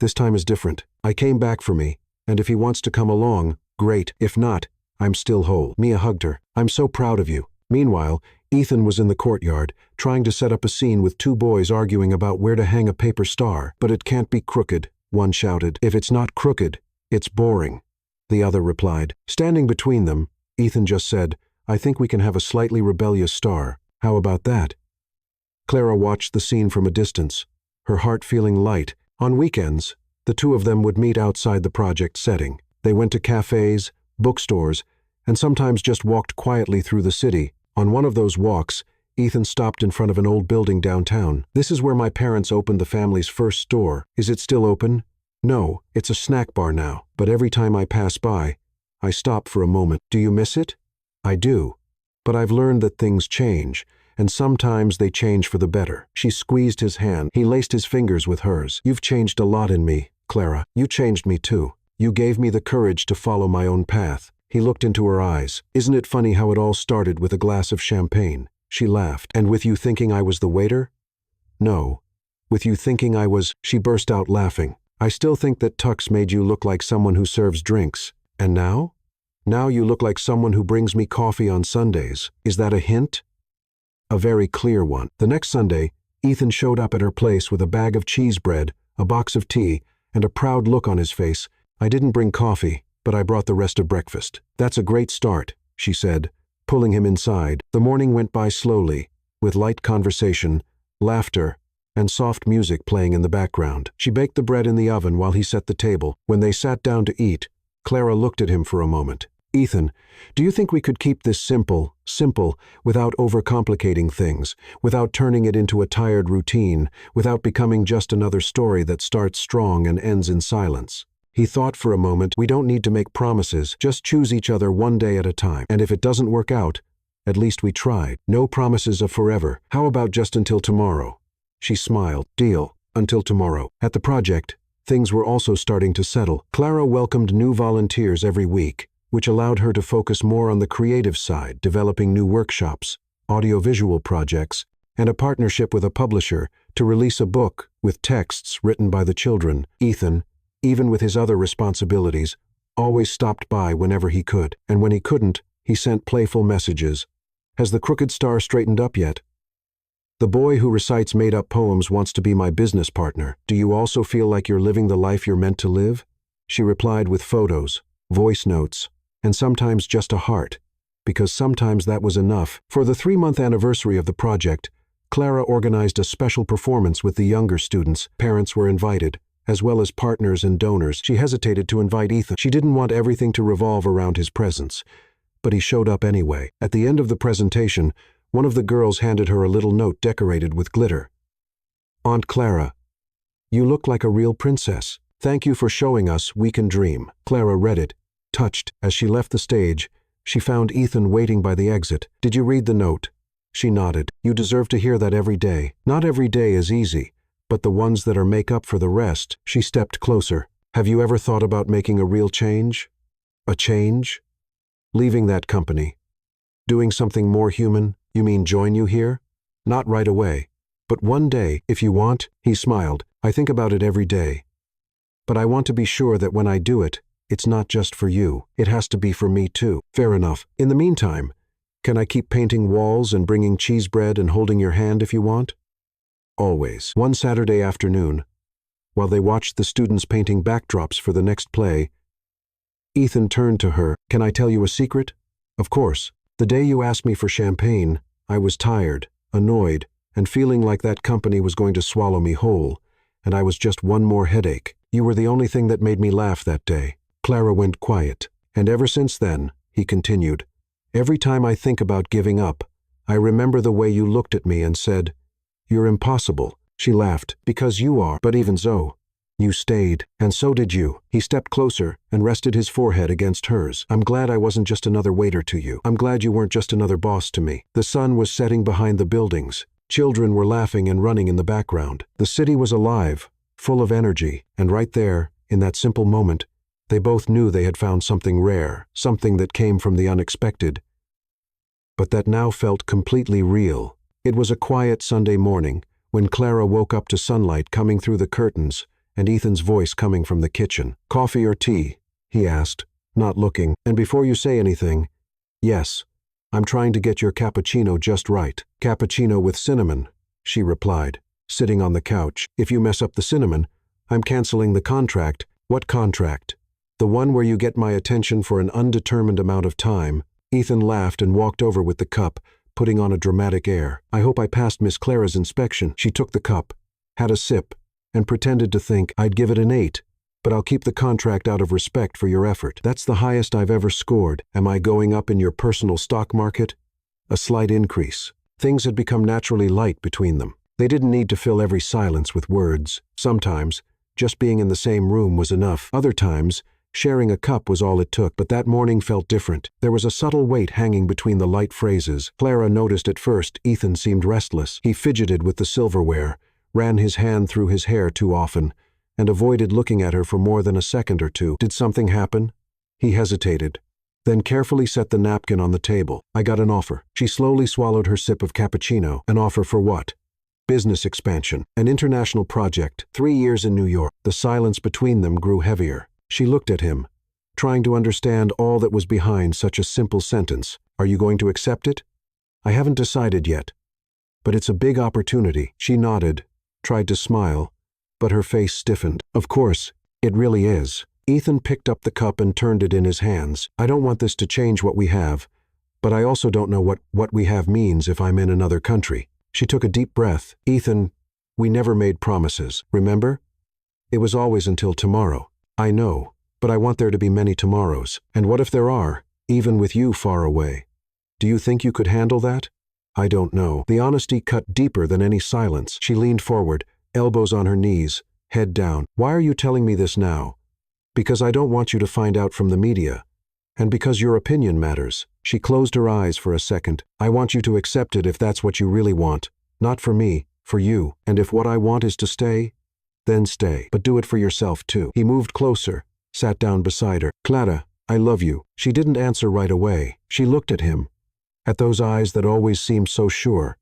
"This time is different. I came back for me, and if he wants to come along, great. If not, I'm still whole." Mia hugged her. "I'm so proud of you." Meanwhile, Ethan was in the courtyard, trying to set up a scene with two boys arguing about where to hang a paper star. "But it can't be crooked," one shouted. "If it's not crooked, it's boring," the other replied. Standing between them, Ethan just said, "I think we can have a slightly rebellious star. How about that?" Clara watched the scene from a distance, her heart feeling light. On weekends, the two of them would meet outside the project setting. They went to cafes, bookstores, and sometimes just walked quietly through the city. On one of those walks, Ethan stopped in front of an old building downtown. "This is where my parents opened the family's first store. Is it still open?" "No, it's a snack bar now, but every time I pass by, I stop for a moment. Do you miss it? I do. But I've learned that things change, and sometimes they change for the better. She squeezed his hand. He laced his fingers with hers. You've changed a lot in me, Clara. You changed me too. You gave me the courage to follow my own path. He looked into her eyes. Isn't it funny how it all started with a glass of champagne? She laughed. And with you thinking I was the waiter? No. With you thinking I was... She burst out laughing. I still think that Tux made you look like someone who serves drinks. And now? Now you look like someone who brings me coffee on Sundays. Is that a hint? A very clear one. The next Sunday, Ethan showed up at her place with a bag of cheese bread, a box of tea, and a proud look on his face. I didn't bring coffee, but I brought the rest of breakfast. That's a great start, she said, pulling him inside. The morning went by slowly, with light conversation, laughter, and soft music playing in the background. She baked the bread in the oven while he set the table. When they sat down to eat, Clara looked at him for a moment. Ethan, do you think we could keep this simple, without overcomplicating things, without turning it into a tired routine, without becoming just another story that starts strong and ends in silence? He thought for a moment. We don't need to make promises, just choose each other one day at a time. And if it doesn't work out, at least we tried. No promises of forever. How about just until tomorrow? She smiled. Deal. Until tomorrow. At the project, things were also starting to settle. Clara welcomed new volunteers every week, which allowed her to focus more on the creative side, developing new workshops, audiovisual projects, and a partnership with a publisher to release a book with texts written by the children. Ethan, even with his other responsibilities, always stopped by whenever he could, and when he couldn't, he sent playful messages. Has the crooked star straightened up yet? The boy who recites made-up poems wants to be my business partner. Do you also feel like you're living the life you're meant to live? She replied with photos, voice notes, and sometimes just a heart, because sometimes that was enough. For the 3-month anniversary of the project, Clara organized a special performance with the younger students. Parents were invited, as well as partners and donors. She hesitated to invite Ethan. She didn't want everything to revolve around his presence, but he showed up anyway. At the end of the presentation, one of the girls handed her a little note decorated with glitter. Aunt Clara, you look like a real princess. Thank you for showing us we can dream. Clara read it, touched. As she left the stage, she found Ethan waiting by the exit. Did you read the note? She nodded. You deserve to hear that every day. Not every day is easy, but the ones that are make up for the rest. She stepped closer. Have you ever thought about making a real change? A change? Leaving that company. Doing something more human? You mean join you here? Not right away, but one day, if you want. He smiled. I think about it every day. But I want to be sure that when I do it, it's not just for you. It has to be for me too. Fair enough. In the meantime, can I keep painting walls and bringing cheese bread and holding your hand if you want? Always. One Saturday afternoon, while they watched the students painting backdrops for the next play, Ethan turned to her. Can I tell you a secret? Of course. The day you asked me for champagne, I was tired, annoyed, and feeling like that company was going to swallow me whole, and I was just one more headache. You were the only thing that made me laugh that day. Clara went quiet. And ever since then, he continued, every time I think about giving up, I remember the way you looked at me and said, you're impossible. She laughed. Because you are. But even so, you stayed. And so did you. He stepped closer and rested his forehead against hers. I'm glad I wasn't just another waiter to you. I'm glad you weren't just another boss to me. The sun was setting behind the buildings. Children were laughing and running in the background. The city was alive, full of energy, and right there, in that simple moment, they both knew they had found something rare, something that came from the unexpected, but that now felt completely real. It was a quiet Sunday morning when Clara woke up to sunlight coming through the curtains and Ethan's voice coming from the kitchen. Coffee or tea? He asked, not looking. And before you say anything, yes, I'm trying to get your cappuccino just right. Cappuccino with cinnamon, she replied, sitting on the couch. If you mess up the cinnamon, I'm canceling the contract. What contract? The one where you get my attention for an undetermined amount of time. Ethan laughed and walked over with the cup, putting on a dramatic air. I hope I passed Miss Clara's inspection. She took the cup, had a sip, and pretended to think. I'd give it an 8, but I'll keep the contract out of respect for your effort. That's the highest I've ever scored. Am I going up in your personal stock market? A slight increase. Things had become naturally light between them. They didn't need to fill every silence with words. Sometimes, just being in the same room was enough. Other times, Sharing a cup was all it took, but that morning felt different. There was a subtle weight hanging between the light phrases. Clara noticed at first Ethan seemed restless. He fidgeted with the silverware, ran his hand through his hair too often, and avoided looking at her for more than a second or two. Did something happen? He hesitated, then carefully set the napkin on the table. I got an offer. She slowly swallowed her sip of cappuccino. An offer for what? Business expansion. An international project. 3 years in New York. The silence between them grew heavier. She looked at him, trying to understand all that was behind such a simple sentence. Are you going to accept it? I haven't decided yet. But it's a big opportunity. She nodded, tried to smile, but her face stiffened. Of course, it really is. Ethan picked up the cup and turned it in his hands. I don't want this to change what we have, but I also don't know what we have means if I'm in another country. She took a deep breath. Ethan, we never made promises, remember? It was always until tomorrow. I know, but I want there to be many tomorrows. And what if there are, even with you far away? Do you think you could handle that? I don't know. The honesty cut deeper than any silence. She leaned forward, elbows on her knees, head down. Why are you telling me this now? Because I don't want you to find out from the media. And because your opinion matters. She closed her eyes for a second. I want you to accept it if that's what you really want. Not for me, for you. And if what I want is to stay, then stay. But do it for yourself too. He moved closer, sat down beside her. Clara, I love you. She didn't answer right away. She looked at him, at those eyes that always seemed so sure,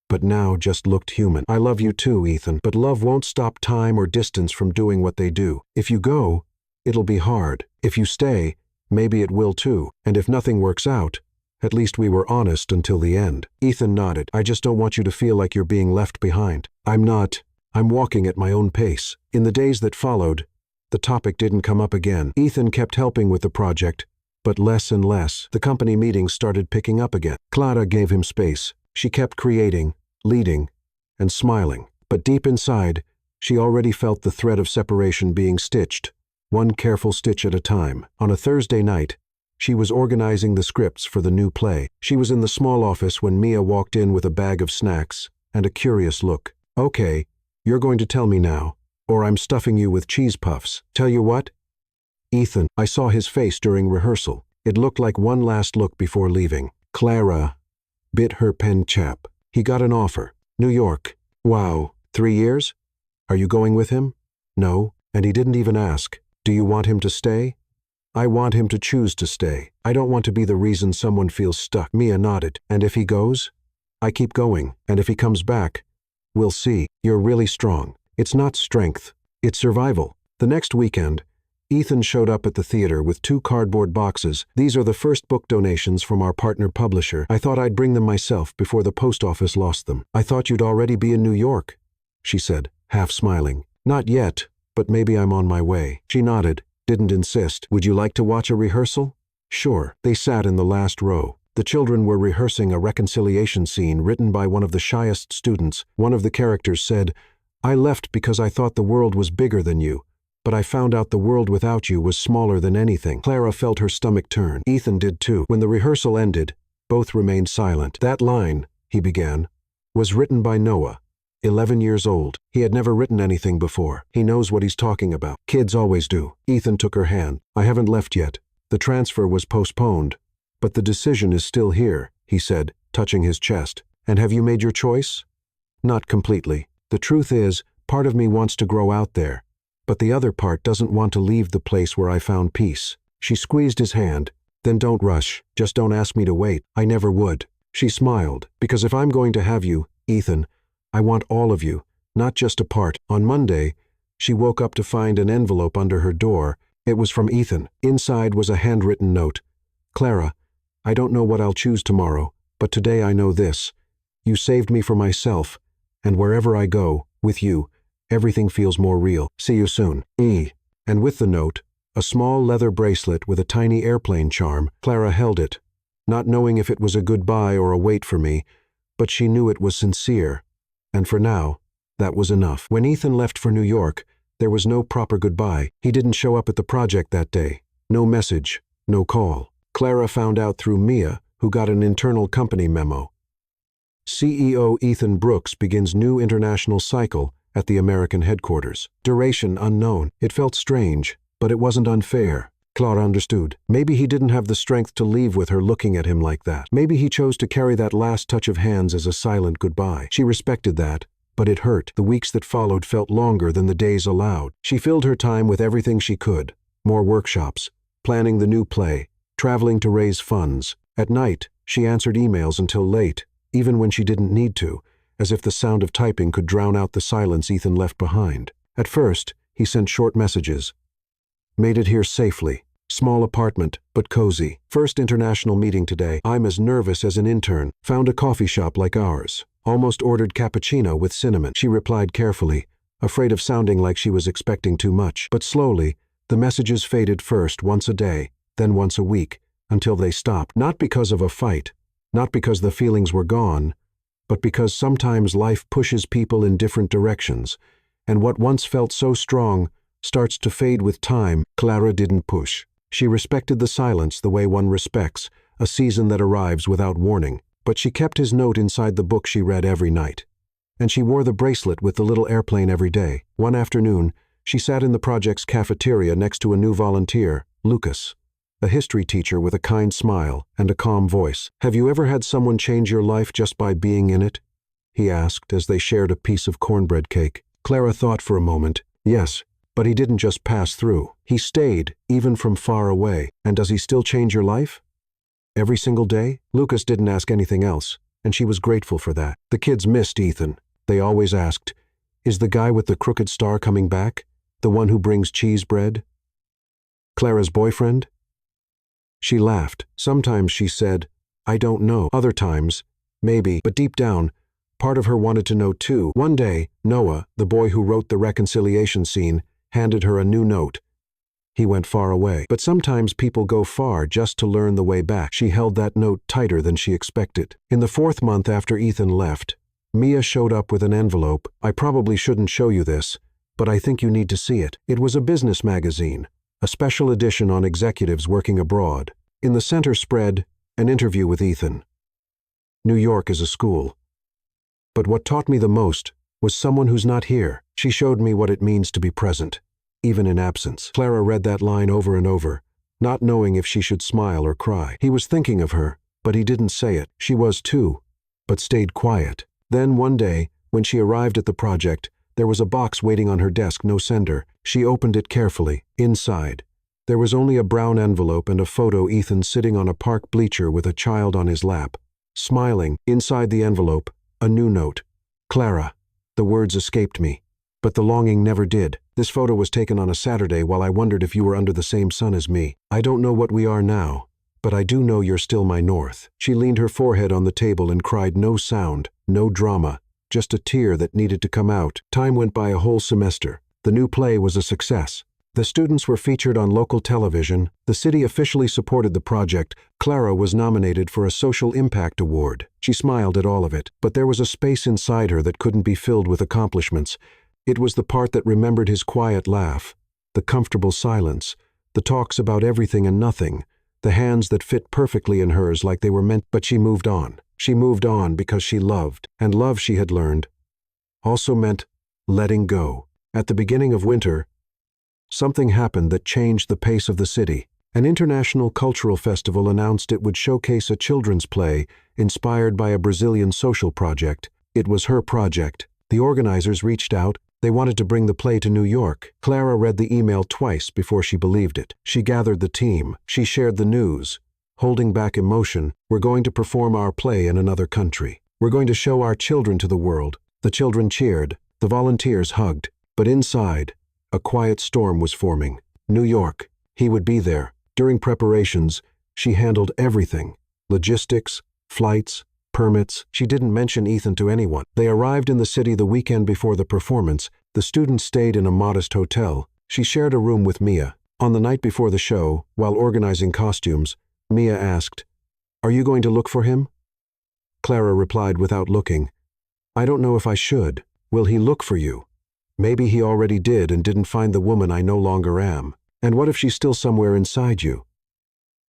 but now just looked human. I love you too, Ethan, but love won't stop time or distance from doing what they do. If you go, it'll be hard. If you stay, maybe it will too. And if nothing works out, at least we were honest until the end. Ethan nodded. I just don't want you to feel like you're being left behind. I'm not. I'm walking at my own pace. In the days that followed, the topic didn't come up again. Ethan kept helping with the project, but less and less. The company meetings started picking up again. Clara gave him space. She kept creating, leading, and smiling. But deep inside, she already felt the thread of separation being stitched, one careful stitch at a time. On a Thursday night, she was organizing the scripts for the new play. She was in the small office when Mia walked in with a bag of snacks and a curious look. Okay, you're going to tell me now, or I'm stuffing you with cheese puffs. Tell you what? Ethan, I saw his face during rehearsal. It looked like one last look before leaving. Clara bit her pen chap. He got an offer. New York. Wow, 3 years? Are you going with him? No, and he didn't even ask. Do you want him to stay? I want him to choose to stay. I don't want to be the reason someone feels stuck. Mia nodded. And if he goes? I keep going. And if he comes back? We'll see. You're really strong. It's not strength. It's survival. The next weekend, Ethan showed up at the theater with 2 cardboard boxes. These are the first book donations from our partner publisher. I thought I'd bring them myself before the post office lost them. I thought you'd already be in New York, she said, half smiling. Not yet, but maybe I'm on my way. She nodded, didn't insist. Would you like to watch a rehearsal? Sure. They sat in the last row. The children were rehearsing a reconciliation scene written by one of the shyest students. One of the characters said, I left because I thought the world was bigger than you, but I found out the world without you was smaller than anything. Clara felt her stomach turn. Ethan did too. When the rehearsal ended, both remained silent. That line, he began, was written by Noah, 11 years old. He had never written anything before. He knows what he's talking about. Kids always do. Ethan took her hand. I haven't left yet. The transfer was postponed, but the decision is still here, he said, touching his chest. And have you made your choice? Not completely. The truth is, part of me wants to grow out there, but the other part doesn't want to leave the place where I found peace. She squeezed his hand. Then don't rush. Just don't ask me to wait. I never would. She smiled. Because if I'm going to have you, Ethan, I want all of you, not just a part. On Monday, she woke up to find an envelope under her door. It was from Ethan. Inside was a handwritten note. Clara, I don't know what I'll choose tomorrow, but today I know this. You saved me for myself, and wherever I go, with you, everything feels more real. See you soon. E. And with the note, a small leather bracelet with a tiny airplane charm. Clara held it, not knowing if it was a goodbye or a wait for me, but she knew it was sincere. And for now, that was enough. When Ethan left for New York, there was no proper goodbye. He didn't show up at the project that day. No message, no call. Clara found out through Mia, who got an internal company memo. CEO Ethan Brooks begins new international cycle at the American headquarters. Duration unknown. It felt strange, But it wasn't unfair. Clara understood. Maybe he didn't have the strength to leave with her looking at him like that. Maybe he chose to carry that last touch of hands as a silent goodbye. She respected that, but it hurt. The weeks that followed felt longer than the days allowed. She filled her time with everything she could. More workshops, planning the new play, traveling to raise funds. At night, she answered emails until late, even when she didn't need to, as if the sound of typing could drown out the silence Ethan left behind. At first, he sent short messages. Made it here safely. Small apartment, but cozy. First international meeting today. I'm as nervous as an intern. Found a coffee shop like ours. Almost ordered cappuccino with cinnamon. She replied carefully, afraid of sounding like she was expecting too much. But slowly, the messages faded, first once a day, then once a week, until they stopped. Not because of a fight, not because the feelings were gone, but because sometimes life pushes people in different directions, and what once felt so strong starts to fade with time. Clara didn't push. She respected the silence the way one respects a season that arrives without warning. But she kept his note inside the book she read every night. And she wore the bracelet with the little airplane every day. One afternoon, she sat in the project's cafeteria next to a new volunteer, Lucas, a history teacher with a kind smile and a calm voice. "Have you ever had someone change your life just by being in it?" he asked as they shared a piece of cornbread cake. Clara thought for a moment. Yes. But he didn't just pass through. He stayed, even from far away. And does he still change your life? Every single day? Lucas didn't ask anything else, and she was grateful for that. The kids missed Ethan. They always asked, "Is the guy with the crooked star coming back? The one who brings cheese bread? Clara's boyfriend?" She laughed. Sometimes she said, "I don't know." Other times, maybe, but deep down, part of her wanted to know too. One day, Noah, the boy who wrote the reconciliation scene, handed her a new note. He went far away. But sometimes people go far just to learn the way back. She held that note tighter than she expected. In the 4th month after Ethan left, Mia showed up with an envelope. "I probably shouldn't show you this, but I think you need to see it." It was a business magazine, a special edition on executives working abroad. In the center spread, an interview with Ethan. New York is a school. But what taught me the most was someone who's not here. She showed me what it means to be present, even in absence. Clara read that line over and over, not knowing if she should smile or cry. He was thinking of her, but he didn't say it. She was too, but stayed quiet. Then one day, when she arrived at the project, there was a box waiting on her desk, no sender. She opened it carefully. Inside, there was only a brown envelope and a photo Ethan sitting on a park bleacher with a child on his lap, smiling. Inside the envelope, a new note. "Clara." The words escaped me, but the longing never did. "This photo was taken on a Saturday while I wondered if you were under the same sun as me. I don't know what we are now, but I do know you're still my north." She leaned her forehead on the table and cried. No sound, no drama, just a tear that needed to come out. Time went by, a whole semester. The new play was a success. The students were featured on local television. The city officially supported the project. Clara was nominated for a Social Impact Award. She smiled at all of it, but there was a space inside her that couldn't be filled with accomplishments. It was the part that remembered his quiet laugh, the comfortable silence, the talks about everything and nothing, the hands that fit perfectly in hers like they were meant. But she moved on. She moved on because she loved, and love, she had learned, also meant letting go. At the beginning of winter, something happened that changed the pace of the city. An international cultural festival announced it would showcase a children's play inspired by a Brazilian social project. It was her project. The organizers reached out. They wanted to bring the play to New York. Clara read the email twice before she believed it. She gathered the team. She shared the news, holding back emotion. "We're going to perform our play in another country. We're going to show our children to the world." The children cheered. The volunteers hugged. But inside, a quiet storm was forming. New York. He would be there. During preparations, she handled everything. Logistics, flights, permits. She didn't mention Ethan to anyone. They arrived in the city the weekend before the performance. The students stayed in a modest hotel. She shared a room with Mia. On the night before the show, while organizing costumes, Mia asked, "Are you going to look for him?" Clara replied without looking, "I don't know if I should. Will he look for you? Maybe he already did and didn't find the woman I no longer am. And what if she's still somewhere inside you?"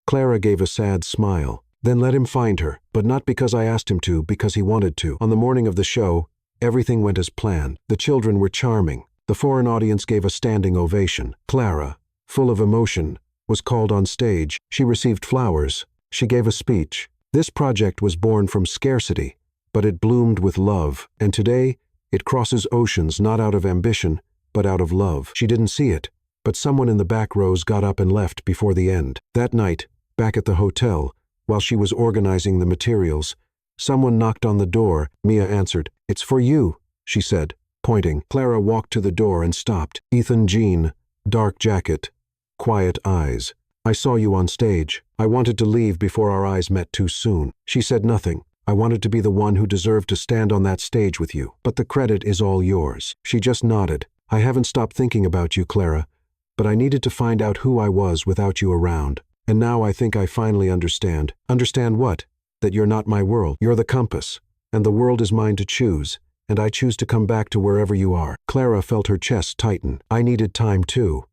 Clara gave a sad smile. "Then let him find her, but not because I asked him to, because he wanted to." On the morning of the show, everything went as planned. The children were charming. The foreign audience gave a standing ovation. Clara, full of emotion, was called on stage. She received flowers. She gave a speech. This project was born from scarcity, but it bloomed with love, and today it crosses oceans not out of ambition, but out of love. She didn't see it, but someone in the back rows got up and left before the end. That night, back at the hotel, while she was organizing the materials, someone knocked on the door. Mia answered. "It's for you," she said, pointing. Clara walked to the door and stopped. Ethan Jean, dark jacket, quiet eyes. "I saw you on stage. I wanted to leave before our eyes met too soon." She said nothing. "I wanted to be the one who deserved to stand on that stage with you, but the credit is all yours." She just nodded. "I haven't stopped thinking about you, Clara, but I needed to find out who I was without you around. And now I think I finally understand." "Understand what?" "That you're not my world. You're the compass, and the world is mine to choose, and I choose to come back to wherever you are." Clara felt her chest tighten. "I needed time too,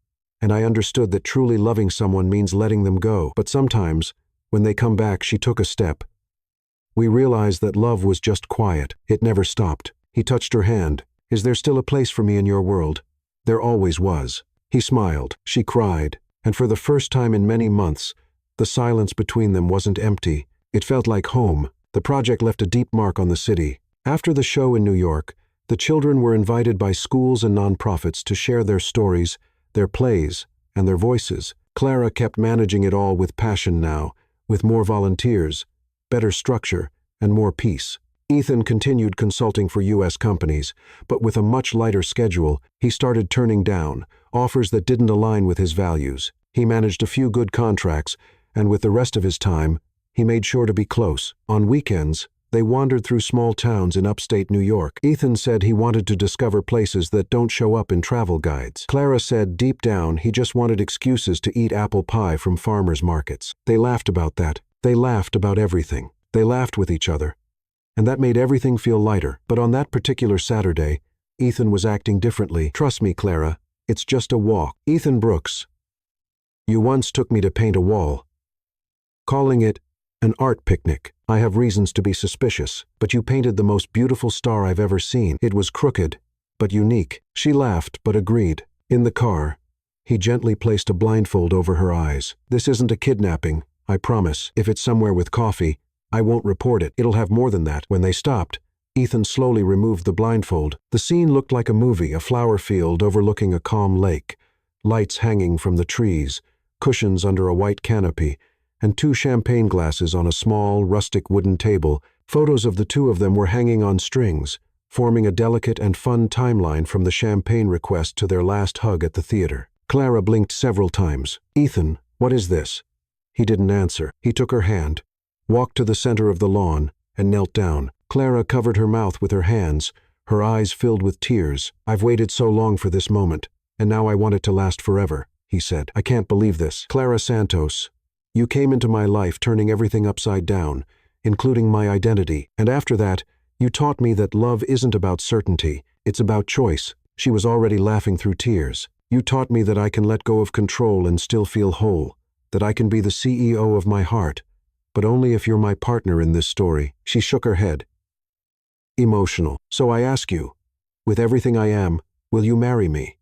and I understood that truly loving someone means letting them go. But sometimes, when they come back," she took a step. "We realized that love was just quiet. It never stopped." He touched her hand. "Is there still a place for me in your world?" "There always was." He smiled. She cried, and for the first time in many months, the silence between them wasn't empty. It felt like home. The project left a deep mark on the city. After the show in New York, the children were invited by schools and nonprofits to share their stories, their plays, and their voices. Clara kept managing it all with passion now, with more volunteers, better structure, and more peace. Ethan continued consulting for U.S. companies, but with a much lighter schedule, he started turning down offers that didn't align with his values. He managed a few good contracts, and with the rest of his time, he made sure to be close. On weekends, they wandered through small towns in upstate New York. Ethan said he wanted to discover places that don't show up in travel guides. Clara said deep down he just wanted excuses to eat apple pie from farmers' markets. They laughed about that. They laughed about everything. They laughed with each other. And that made everything feel lighter. But on that particular Saturday, Ethan was acting differently. "Trust me, Clara, it's just a walk." "Ethan Brooks, you once took me to paint a wall, calling it an art picnic. I have reasons to be suspicious, but you painted the most beautiful star I've ever seen. It was crooked, but unique." She laughed, but agreed. In the car, he gently placed a blindfold over her eyes. "This isn't a kidnapping, I promise. If it's somewhere with coffee, I won't report it. It'll have more than that." When they stopped, Ethan slowly removed the blindfold. The scene looked like a movie, a flower field overlooking a calm lake, lights hanging from the trees, cushions under a white canopy, and 2 champagne glasses on a small, rustic wooden table. Photos of the two of them were hanging on strings, forming a delicate and fun timeline from the champagne request to their last hug at the theater. Clara blinked several times. "Ethan, what is this?" He didn't answer. He took her hand, walked to the center of the lawn, and knelt down. Clara covered her mouth with her hands, her eyes filled with tears. "I've waited so long for this moment, and now I want it to last forever," he said. "I can't believe this. Clara Santos, you came into my life turning everything upside down, including my identity. And after that, you taught me that love isn't about certainty, it's about choice." She was already laughing through tears. "You taught me that I can let go of control and still feel whole, that I can be the CEO of my heart, but only if you're my partner in this story." She shook her head, emotional. "So I ask you, with everything I am, will you marry me?"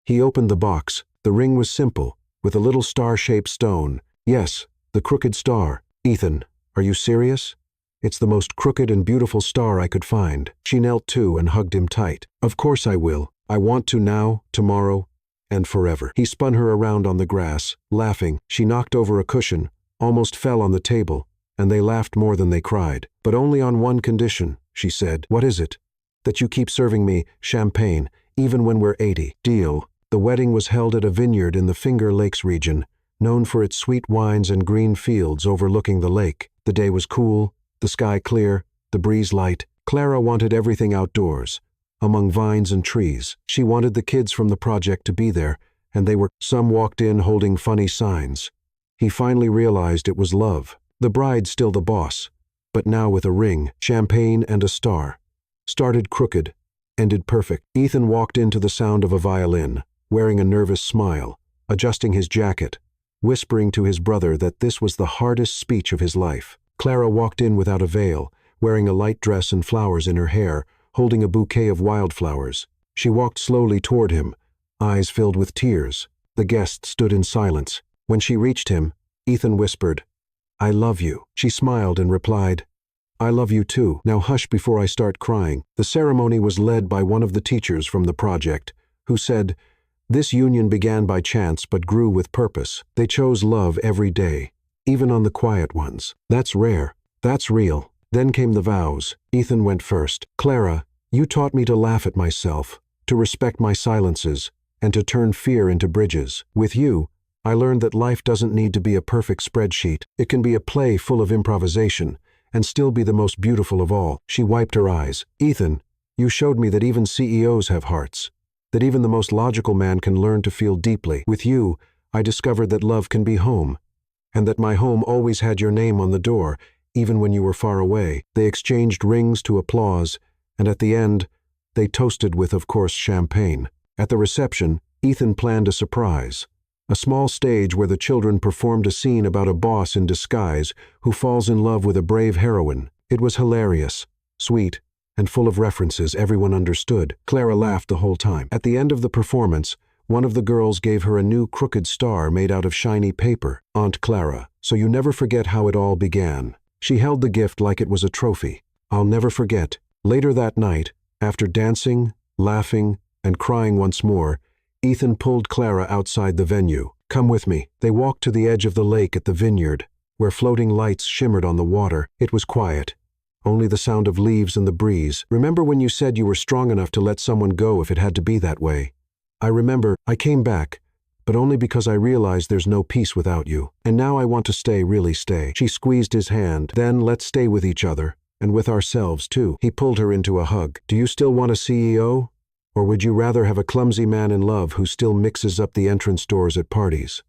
He opened the box. The ring was simple, with a little star-shaped stone. "Yes, the crooked star." "Ethan, are you serious?" "It's the most crooked and beautiful star I could find." She knelt too and hugged him tight. "Of course I will. I want to now, tomorrow, and forever." He spun her around on the grass, laughing. She knocked over a cushion, almost fell on the table, and they laughed more than they cried. "But only on one condition," she said. "What is it?" "That you keep serving me champagne, even when we're 80. Deal." The wedding was held at a vineyard in the Finger Lakes region, known for its sweet wines and green fields overlooking the lake. The day was cool, the sky clear, the breeze light. Clara wanted everything outdoors, among vines and trees. She wanted the kids from the project to be there, and they were. Some walked in holding funny signs. He finally realized it was love. The bride's still the boss, but now with a ring, champagne, and a star. Started crooked, ended perfect. Ethan walked into the sound of a violin, wearing a nervous smile, adjusting his jacket, whispering to his brother that this was the hardest speech of his life. Clara walked in without a veil, wearing a light dress and flowers in her hair, holding a bouquet of wildflowers. She walked slowly toward him, eyes filled with tears. The guest stood in silence. When she reached him, Ethan whispered, "I love you." She smiled and replied, "I love you too. Now hush before I start crying." The ceremony was led by one of the teachers from the project, who said, "This union began by chance but grew with purpose. They chose love every day, even on the quiet ones. That's rare. That's real." Then came the vows. Ethan went first. "Clara, you taught me to laugh at myself, to respect my silences, and to turn fear into bridges. With you, I learned that life doesn't need to be a perfect spreadsheet. It can be a play full of improvisation, and still be the most beautiful of all." She wiped her eyes. "Ethan, you showed me that even CEOs have hearts, that even the most logical man can learn to feel deeply. With you, I discovered that love can be home, and that my home always had your name on the door, even when you were far away." They exchanged rings to applause, and at the end, they toasted with, of course, champagne. At the reception, Ethan planned a surprise. A small stage where the children performed a scene about a boss in disguise who falls in love with a brave heroine. It was hilarious, sweet, and full of references everyone understood. Clara laughed the whole time. At the end of the performance, one of the girls gave her a new crooked star made out of shiny paper. "Aunt Clara, so you never forget how it all began." She held the gift like it was a trophy. "I'll never forget." Later that night, after dancing, laughing, and crying once more, Ethan pulled Clara outside the venue. "Come with me." They walked to the edge of the lake at the vineyard, where floating lights shimmered on the water. It was quiet, only the sound of leaves and the breeze. "Remember when you said you were strong enough to let someone go if it had to be that way? I remember. I came back, but only because I realized there's no peace without you. And now I want to stay, really stay." She squeezed his hand. "Then let's stay with each other, and with ourselves too." He pulled her into a hug. "Do you still want a CEO? Or would you rather have a clumsy man in love who still mixes up the entrance doors at parties?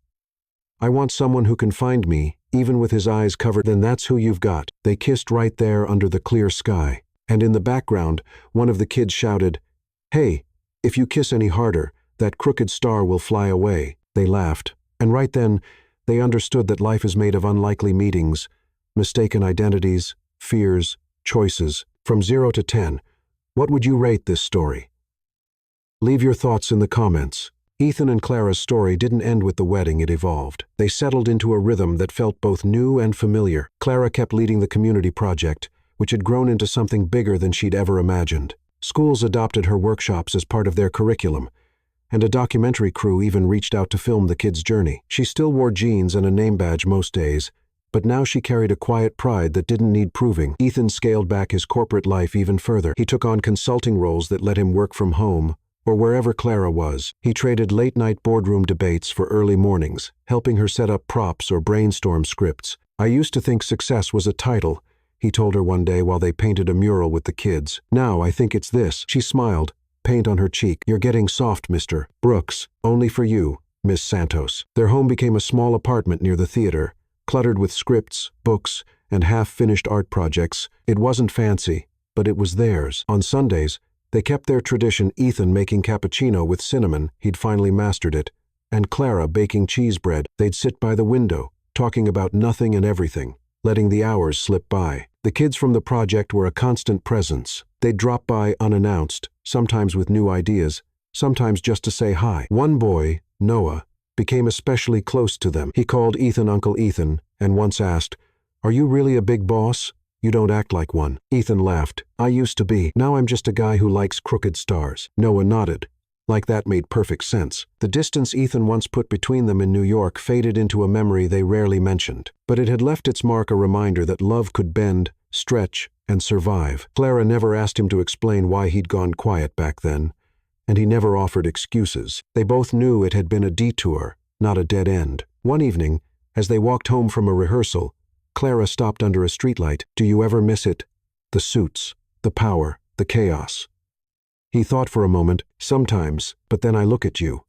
I want someone who can find me, even with his eyes covered." "Then that's who you've got." They kissed right there under the clear sky. And in the background, one of the kids shouted, "Hey, if you kiss any harder, that crooked star will fly away." They laughed. And right then, they understood that life is made of unlikely meetings, mistaken identities, fears, choices. From 0 to 10, what would you rate this story? Leave your thoughts in the comments. Ethan and Clara's story didn't end with the wedding, it evolved. They settled into a rhythm that felt both new and familiar. Clara kept leading the community project, which had grown into something bigger than she'd ever imagined. Schools adopted her workshops as part of their curriculum, and a documentary crew even reached out to film the kids' journey. She still wore jeans and a name badge most days, but now she carried a quiet pride that didn't need proving. Ethan scaled back his corporate life even further. He took on consulting roles that let him work from home, or wherever Clara was. He traded late-night boardroom debates for early mornings, helping her set up props or brainstorm scripts. "I used to think success was a title," he told her one day while they painted a mural with the kids. "Now I think it's this." She smiled, paint on her cheek. "You're getting soft, Mr. Brooks. Only for you, Miss Santos." Their home became a small apartment near the theater, cluttered with scripts, books, and half-finished art projects. It wasn't fancy, but it was theirs. On Sundays, they kept their tradition, Ethan making cappuccino with cinnamon, he'd finally mastered it, and Clara baking cheese bread. They'd sit by the window, talking about nothing and everything, letting the hours slip by. The kids from the project were a constant presence. They'd drop by unannounced, sometimes with new ideas, sometimes just to say hi. One boy, Noah, became especially close to them. He called Ethan Uncle Ethan, and once asked, "Are you really a big boss? You don't act like one." Ethan laughed. "I used to be. Now I'm just a guy who likes crooked stars." Noah nodded. Like that made perfect sense. The distance Ethan once put between them in New York faded into a memory they rarely mentioned. But it had left its mark a reminder that love could bend, stretch, and survive. Clara never asked him to explain why he'd gone quiet back then, and he never offered excuses. They both knew it had been a detour, not a dead end. One evening, as they walked home from a rehearsal, Clara stopped under a streetlight. "Do you ever miss it? The suits, the power, the chaos." He thought for a moment. "Sometimes, but then I look at you.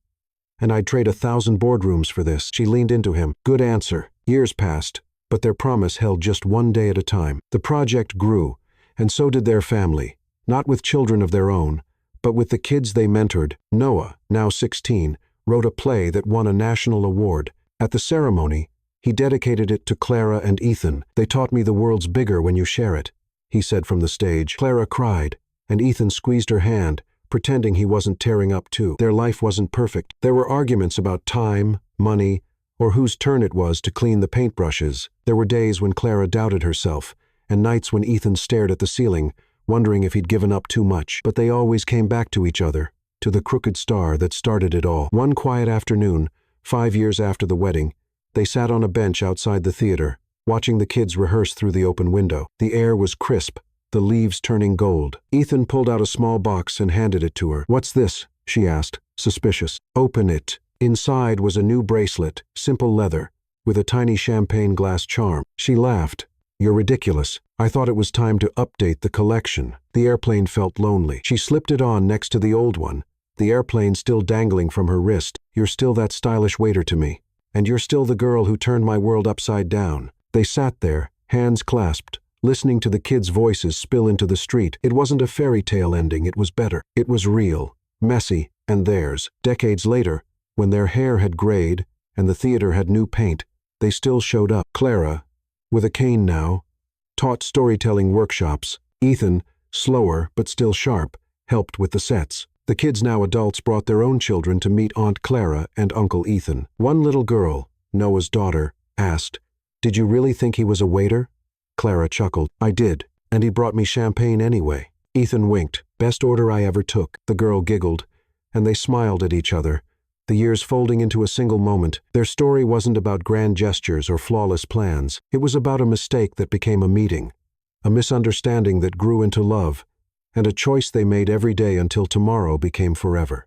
And I'd trade 1,000 boardrooms for this." She leaned into him. "Good answer." Years passed, but their promise held just one day at a time. The project grew, and so did their family, not with children of their own, but with the kids they mentored. Noah, now 16, wrote a play that won a national award. At the ceremony, he dedicated it to Clara and Ethan. "They taught me the world's bigger when you share it," he said from the stage. Clara cried, and Ethan squeezed her hand, pretending he wasn't tearing up too. Their life wasn't perfect. There were arguments about time, money, or whose turn it was to clean the paintbrushes. There were days when Clara doubted herself, and nights when Ethan stared at the ceiling, wondering if he'd given up too much. But they always came back to each other, to the crooked star that started it all. One quiet afternoon, 5 years after the wedding, they sat on a bench outside the theater, watching the kids rehearse through the open window. The air was crisp, the leaves turning gold. Ethan pulled out a small box and handed it to her. "What's this?" she asked, suspicious. "Open it." Inside was a new bracelet, simple leather, with a tiny champagne glass charm. She laughed. "You're ridiculous. I thought it was time to update the collection." The airplane felt lonely. She slipped it on next to the old one, the airplane still dangling from her wrist. "You're still that stylish waiter to me. And you're still the girl who turned my world upside down." They sat there, hands clasped, listening to the kids' voices spill into the street. It wasn't a fairy tale ending, it was better. It was real, messy, and theirs. Decades later, when their hair had grayed and the theater had new paint, they still showed up. Clara, with a cane now, taught storytelling workshops. Ethan, slower but still sharp, helped with the sets. The kids, now adults, brought their own children to meet Aunt Clara and Uncle Ethan. One little girl, Noah's daughter, asked, "Did you really think he was a waiter?" Clara chuckled. "I did, and he brought me champagne anyway." Ethan winked. "Best order I ever took." The girl giggled, and they smiled at each other, the years folding into a single moment. Their story wasn't about grand gestures or flawless plans. It was about a mistake that became a meeting, a misunderstanding that grew into love, and a choice they made every day until tomorrow became forever.